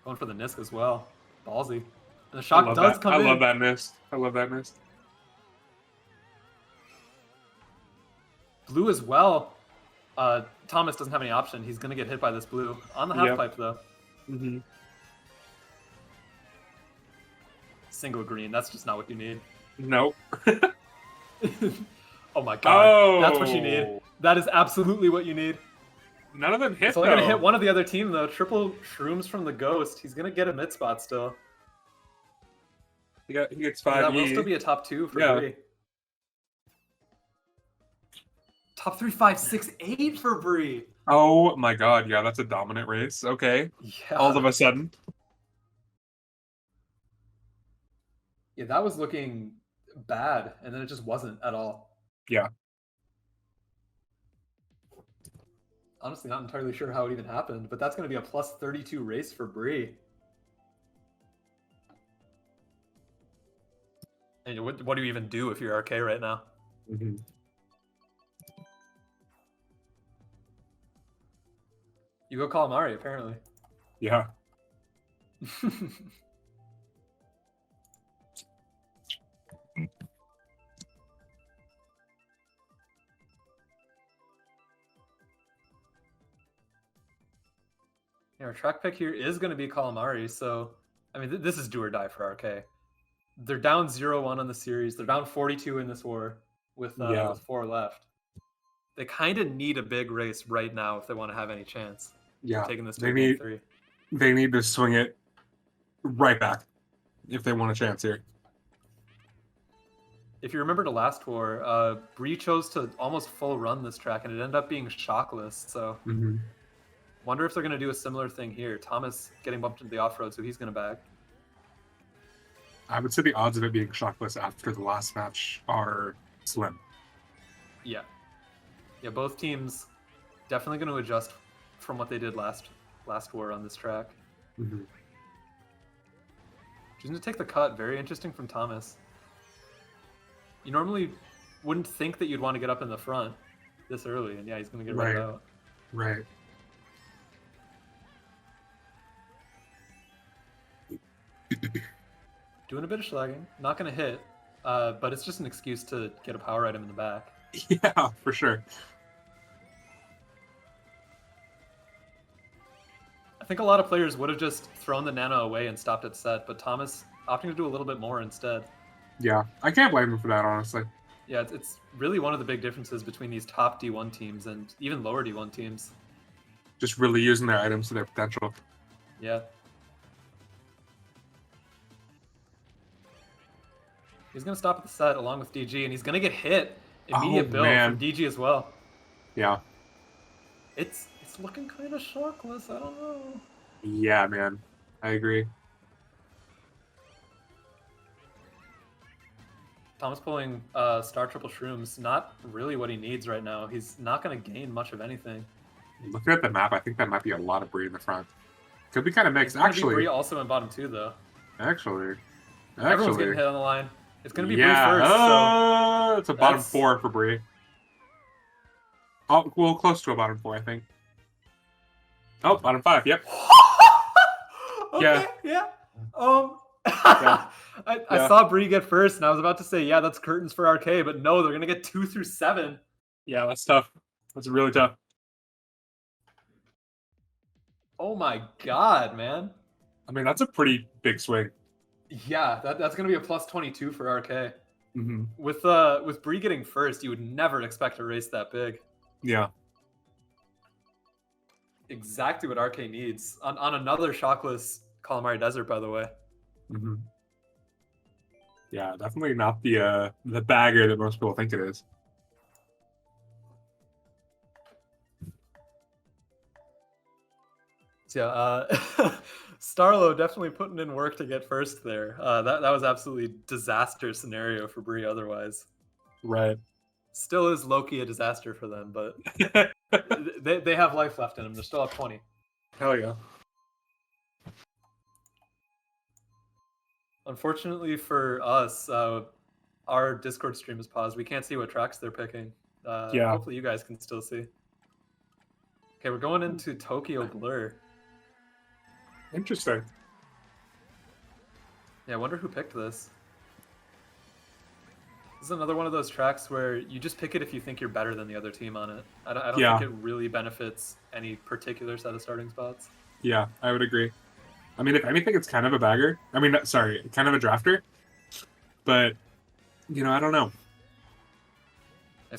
Going for the Nisk as well. Ballsy. And the shock does come in. in. I love that mist. I love that mist. Blue as well. Thomas doesn't have any option. He's going to get hit by this blue. On the half pipe, though. Mm-hmm. Single green. That's just not what you need. Nope. Oh my god. Oh. That's what you need. That is absolutely what you need. None of them hit, It's only going to hit one of the other team, though. Triple shrooms from the Ghost. He's going to get a mid spot still. He gets 5 That will still be a top 2 for Bree. Top 3, 5, 6, 8 for Bree. Oh my god, yeah, that's a dominant race. Okay. Yeah. All of a sudden. Yeah, that was looking bad, and then it just wasn't at all. Yeah. Honestly, not entirely sure how it even happened, but that's going to be a plus 32 race for Bree. And what do you even do if you're RK right now? Mm-hmm. You go Calamari, apparently. Yeah. Our track pick here is going to be Calamari, so I mean, this is do or die for RK. They're down 0-1 on the series. They're down 42 in this war with 4 left. They kind of need a big race right now if they want to have any chance. Yeah, taking this to game 3. They need to swing it right back if they want a chance here. If you remember the last war, Bree chose to almost full run this track, and it ended up being shockless. So, wonder if they're going to do a similar thing here. Thomas getting bumped into the off-road, so he's going to bag. I would say the odds of it being shockless after the last match are slim. Yeah. Yeah, both teams definitely going to adjust from what they did last war on this track. Mm-hmm. Choosing to take the cut, very interesting from Thomas. You normally wouldn't think that you'd want to get up in the front this early, and yeah, he's going to get right out. Right. Doing a bit of schlagging, not going to hit, but it's just an excuse to get a power item in the back. Yeah, for sure. I think a lot of players would have just thrown the nano away and stopped at set, but Thomas opting to do a little bit more instead. Yeah, I can't blame him for that, honestly. Yeah, it's really one of the big differences between these top D1 teams and even lower D1 teams. Just really using their items to their potential. Yeah. He's going to stop at the set along with DG, and he's going to get hit. Immediate build from DG as well. Yeah. It's looking kind of shockless. I don't know. Yeah, man. I agree. Thomas pulling Star Triple Shrooms, not really what he needs right now. He's not going to gain much of anything. Looking at the map, I think that might be a lot of Bree in the front. Could be kind of mixed. It's gonna be Bree also in bottom 2 though. Actually, everyone's getting hit on the line. It's gonna be Bree first. So it's a bottom 4 for Bree. Oh, well, close to a bottom 4, I think. Oh, bottom 5. Yep. Okay, yeah. I saw Bree get first, and I was about to say, yeah, that's curtains for RK, but no, they're gonna get 2 through 7. Yeah, that's tough. That's really tough. Oh my god, man. I mean, that's a pretty big swing. Yeah, that's gonna be a plus 22 for RK. Mm-hmm. With Bree getting first, you would never expect a race that big. Yeah. Exactly what RK needs on another shockless Calamari Desert, by the way. Mm-hmm. Yeah, definitely not the bagger that most people think it is. So, yeah, Starlo definitely putting in work to get first there. That was absolutely disaster scenario for Bree otherwise. Right. Still is low-key a disaster for them, but they have life left in them. They're still up 20. Hell yeah. Unfortunately for us, our Discord stream is paused. We can't see what tracks they're picking. Yeah. Hopefully you guys can still see. Okay, we're going into Tokyo Blur. Interesting. Yeah, I wonder who picked this. This is another one of those tracks where you just pick it if you think you're better than the other team on it. I don't think it really benefits any particular set of starting spots. Yeah, I would agree. I mean, if anything, it's kind of a bagger. I mean, sorry, kind of a drafter. But, you know, I don't know.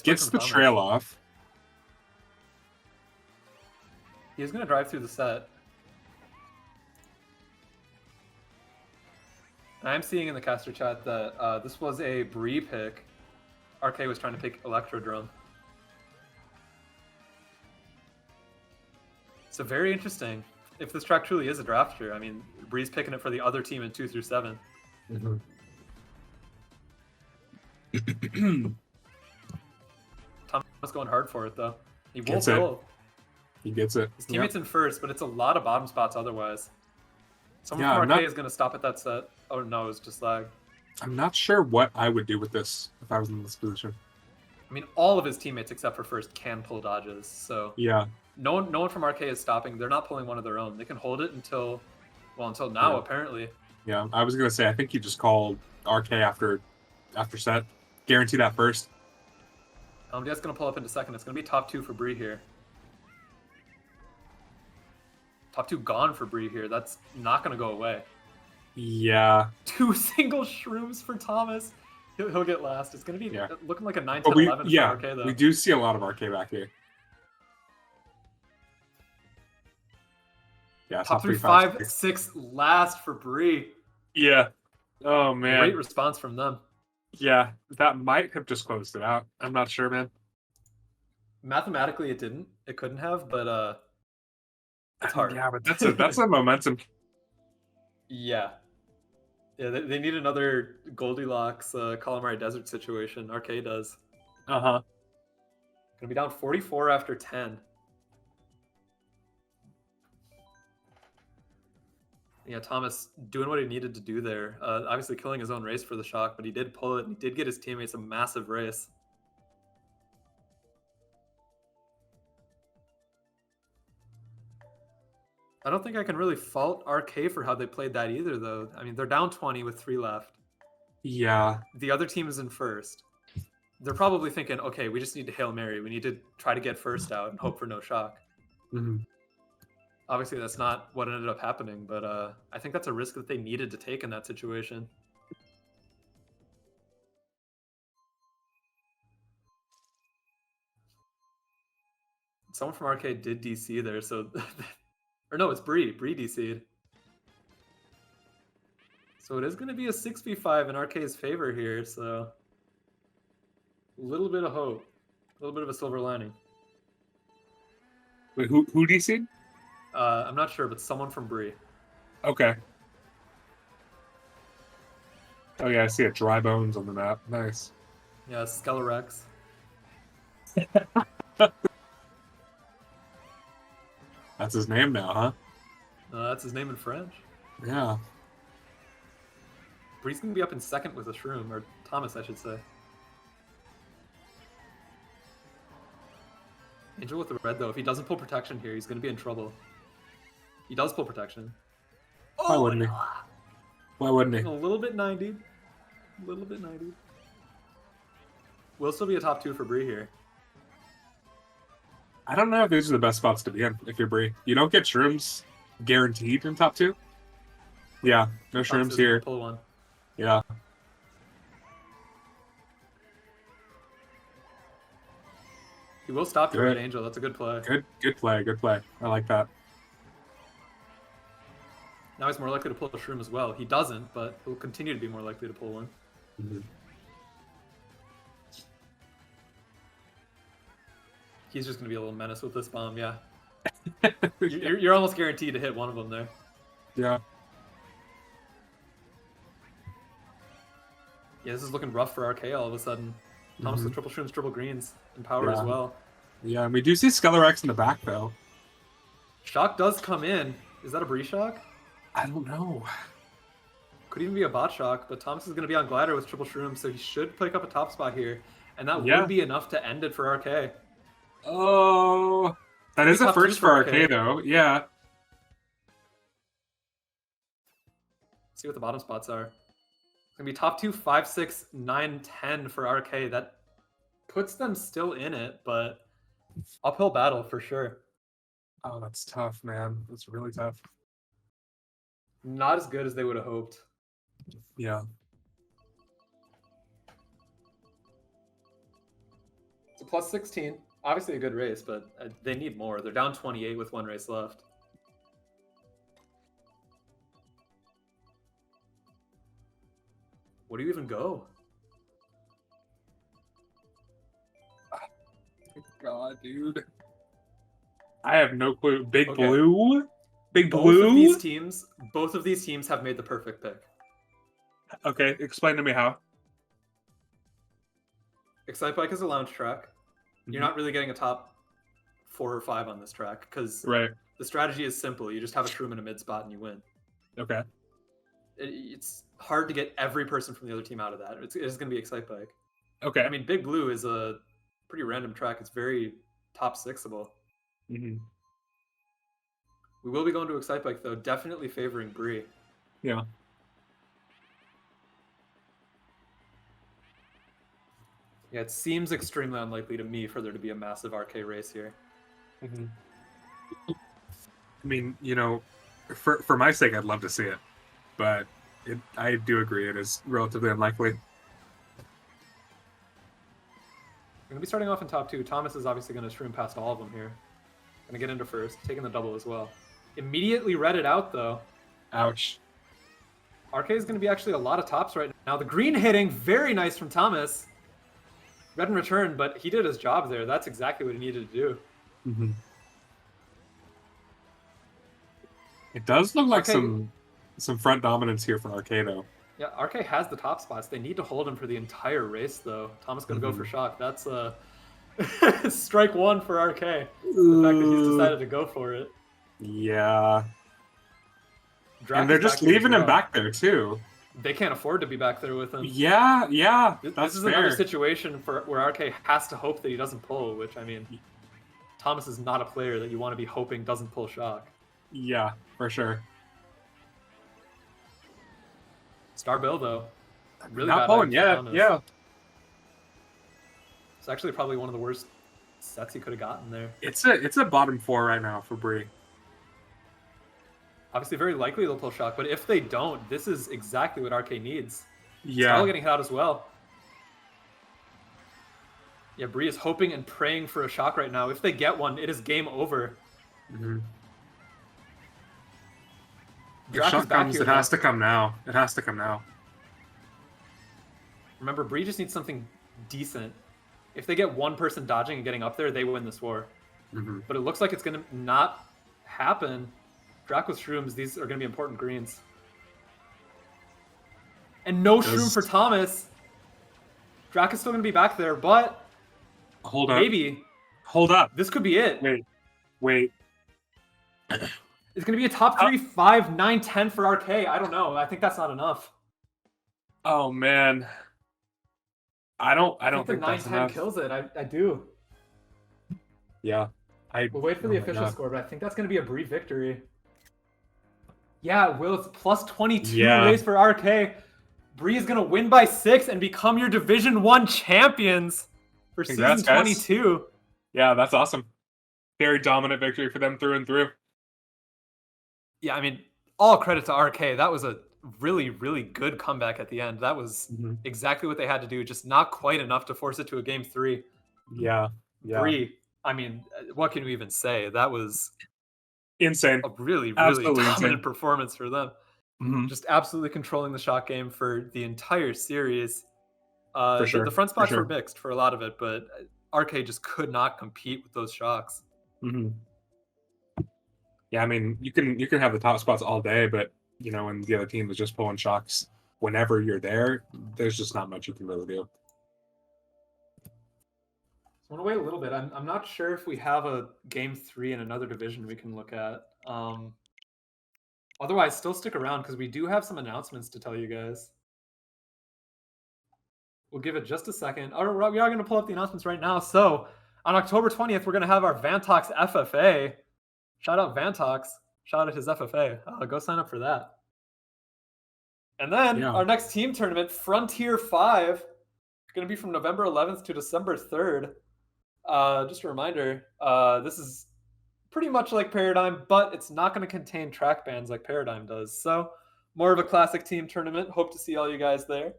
Gets the trail off. He's going to drive through the set. I'm seeing in the caster chat that this was a Bree pick. RK was trying to pick Electrodrome. So very interesting. If this track truly is a drafter, I mean, Bree's picking it for the other team in 2 through 7. Mm-hmm. Thomas going hard for it, though. He won't pull. He gets it. His teammate's in first, but it's a lot of bottom spots otherwise. Someone from RK is going to stop at that set. Oh, no, it was just lag. I'm not sure what I would do with this if I was in this position. I mean, all of his teammates except for first can pull dodges, so... Yeah. No one from RK is stopping. They're not pulling one of their own. They can hold it until now, apparently. Yeah, I was going to say, I think you just called RK after set. Guarantee that first. That's going to pull up into second. It's going to be top 2 for Bree here. Top 2 gone for Bree here. That's not going to go away. Yeah. 2 single shrooms for Thomas. He'll get last. It's going to be looking like a 9, 10, 11 for RK, though. We do see a lot of RK back here. Yeah, top 3, 5, 6 last for Bree. Yeah. Oh, man. Great response from them. Yeah, that might have just closed it out. I'm not sure, man. Mathematically, it didn't. It couldn't have, but it's hard. Yeah, but that's a momentum. Yeah. Yeah, they need another Goldilocks Calamari Desert situation. RK does. Uh-huh. Gonna be down 44 after 10. Yeah, Thomas doing what he needed to do there. Obviously killing his own race for the shock, but he did pull it, and he did get his teammates a massive race. I don't think I can really fault RK for how they played that either, though. I mean, they're down 20 with 3 left. Yeah. The other team is in first. They're probably thinking, okay, we just need to Hail Mary. We need to try to get first out and hope for no shock. Mm-hmm. Obviously, that's not what ended up happening, but I think that's a risk that they needed to take in that situation. Someone from RK did DC there, so... or no, it's Bree. Bree DC'd. So it is going to be a 6v5 in RK's favor here, so... a little bit of hope. A little bit of a silver lining. Wait, who DC'd? I'm not sure, but someone from Bree. Okay. Oh yeah, I see it. Dry bones on the map. Nice. Yeah, Skelerex. That's his name now, huh? That's his name in French. Yeah. Bree's gonna be up in second with a shroom, or Thomas, I should say. Angel with the red, though. If he doesn't pull protection here, he's gonna be in trouble. He does pull protection. Why wouldn't he? Why wouldn't he? A little bit 90. A little bit 90. Will still be a top 2 for Bree here. I don't know if these are the best spots to be in if you're Bree. You don't get shrooms guaranteed in top 2. Yeah, no Thomas shrooms here. Pull one. Yeah. He will stop your red Angel. That's a good play. Good play. Good play. I like that. Now he's more likely to pull a shroom as well. He doesn't, but he'll continue to be more likely to pull one. Mm-hmm. He's just going to be a little menace with this bomb, yeah. You're almost guaranteed to hit one of them there. Yeah. Yeah, this is looking rough for RK all of a sudden. Thomas with triple shrooms, triple greens, and power as well. Yeah, and we do see Skellerex in the back, though. Shock does come in. Is that a Bree shock? I don't know. Could even be a bot shock, but Thomas is going to be on Glider with triple shrooms, so he should pick up a top spot here. And that would be enough to end it for RK. Oh, that is a first for RK, though. Yeah. Let's see what the bottom spots are. It's going to be top 2, 5, 6, 9, 10 for RK. That puts them still in it, but uphill battle for sure. Oh, that's tough, man. That's really tough. Not as good as they would have hoped. Yeah. It's a plus 16. Obviously a good race, but they need more. They're down 28 with one race left. Where do you even go? God, dude. I have no clue. Big Okay. Blue? Big Both Blue? Both of these teams have made the perfect pick. Okay, explain to me how. Excite Bike is a lounge track. You're not really getting a top 4 or 5 on this track because the strategy is simple. You just have a shroom in a mid spot and you win. Okay. It's hard to get every person from the other team out of that. It's going to be Excite Bike. Okay. I mean, Big Blue is a pretty random track. It's very top 6able. Mm-hmm. We will be going to Excite Bike, though, definitely favoring Bree. Yeah. Yeah, it seems extremely unlikely to me for there to be a massive RK race here. Mm-hmm. I mean, you know, for my sake, I'd love to see it, but I do agree it is relatively unlikely. We're going to be starting off in top 2. Thomas is obviously going to stream past all of them here. Going to get into first, taking the double as well. Immediately read it out, though. Ouch. RK is going to be actually a lot of tops right now. The green hitting, very nice from Thomas. Red in return, but he did his job there. That's exactly what he needed to do. Mm-hmm. It does look like RK, some front dominance here for RK, though. Yeah, RK has the top spots. They need to hold him for the entire race, though. Thomas going to go for shock. That's strike 1 for RK. The fact that he's decided to go for it. Yeah. And they're just leaving him back there, too. They can't afford to be back there with him. Yeah. This is another situation where RK has to hope that he doesn't pull, which, I mean, Thomas is not a player that you want to be hoping doesn't pull shock. Yeah, for sure. Star Bill, though. Really not bad pulling yet. Yeah. It's actually probably one of the worst sets he could have gotten there. It's a bottom 4 right now for Bree. Obviously, very likely they'll pull shock, but if they don't, this is exactly what RK needs. Yeah. Star getting hit out as well. Yeah, Bree is hoping and praying for a shock right now. If they get one, it is game over. Mm-hmm. If shock comes, it has to come now. It has to come now. Remember, Bree just needs something decent. If they get one person dodging and getting up there, they win this war. Mm-hmm. But it looks like it's going to not happen. Drac with shrooms, these are going to be important greens. And no shroom for Thomas. Drac is still going to be back there, but hold up. Maybe. Hold up. This could be it. Wait. It's going to be a top 3, 5, 9, 10 for RK. I don't know. I think that's not enough. Oh man, I don't think the that's 9-10 enough. kills it. I do. Yeah, We'll wait for the official score, but I think that's going to be a Bree victory. Yeah, Will, it's plus 22 race for RK. Bree is going to win by 6 and become your Division 1 champions for Congrats, season 22. Guys. Yeah, that's awesome. Very dominant victory for them through and through. Yeah, I mean, all credit to RK. That was a really, really good comeback at the end. That was exactly what they had to do, just not quite enough to force it to a game 3. Yeah. Bree, I mean, what can we even say? That was insane. A really, really Absolutely dominant insane. performance for them. Just absolutely controlling the shot game for the entire series. For sure. The front spots were mixed for a lot of it, but RK just could not compete with those shocks. Yeah, I mean, you can have the top spots all day, but you know, when the other team is just pulling shocks whenever you're there, there's just not much you can really do. I want to wait a little bit. I'm not sure if we have a game 3 in another division we can look at. Otherwise, still stick around because we do have some announcements to tell you guys. We'll give it just a second. We are going to pull up the announcements right now. So on October 20th, we're going to have our Vantox FFA. Shout out Vantox. Shout out his FFA. Go sign up for that. And then our next team tournament, Frontier 5, going to be from November 11th to December 3rd. Just a reminder, this is pretty much like Paradigm, but it's not going to contain track bans like Paradigm does. So more of a classic team tournament. Hope to see all you guys there.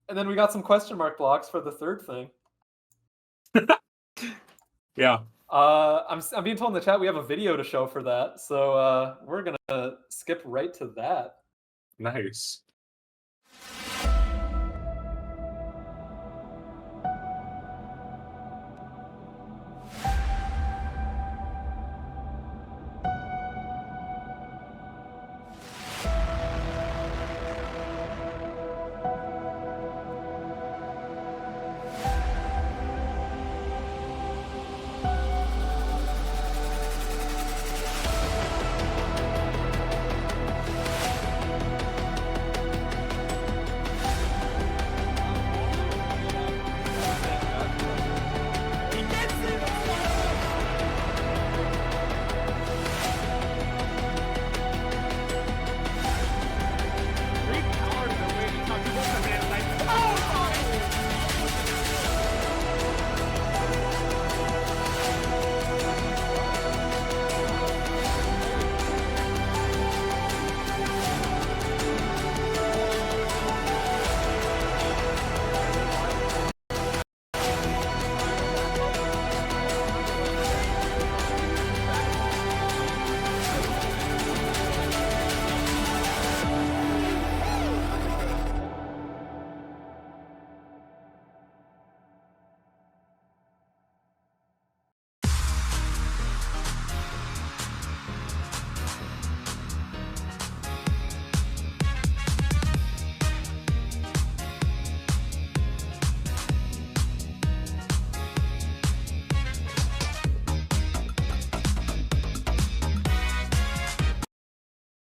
And then we got some question mark blocks for the third thing. Yeah. I'm being told in the chat we have a video to show for that. So we're going to skip right to that. Nice.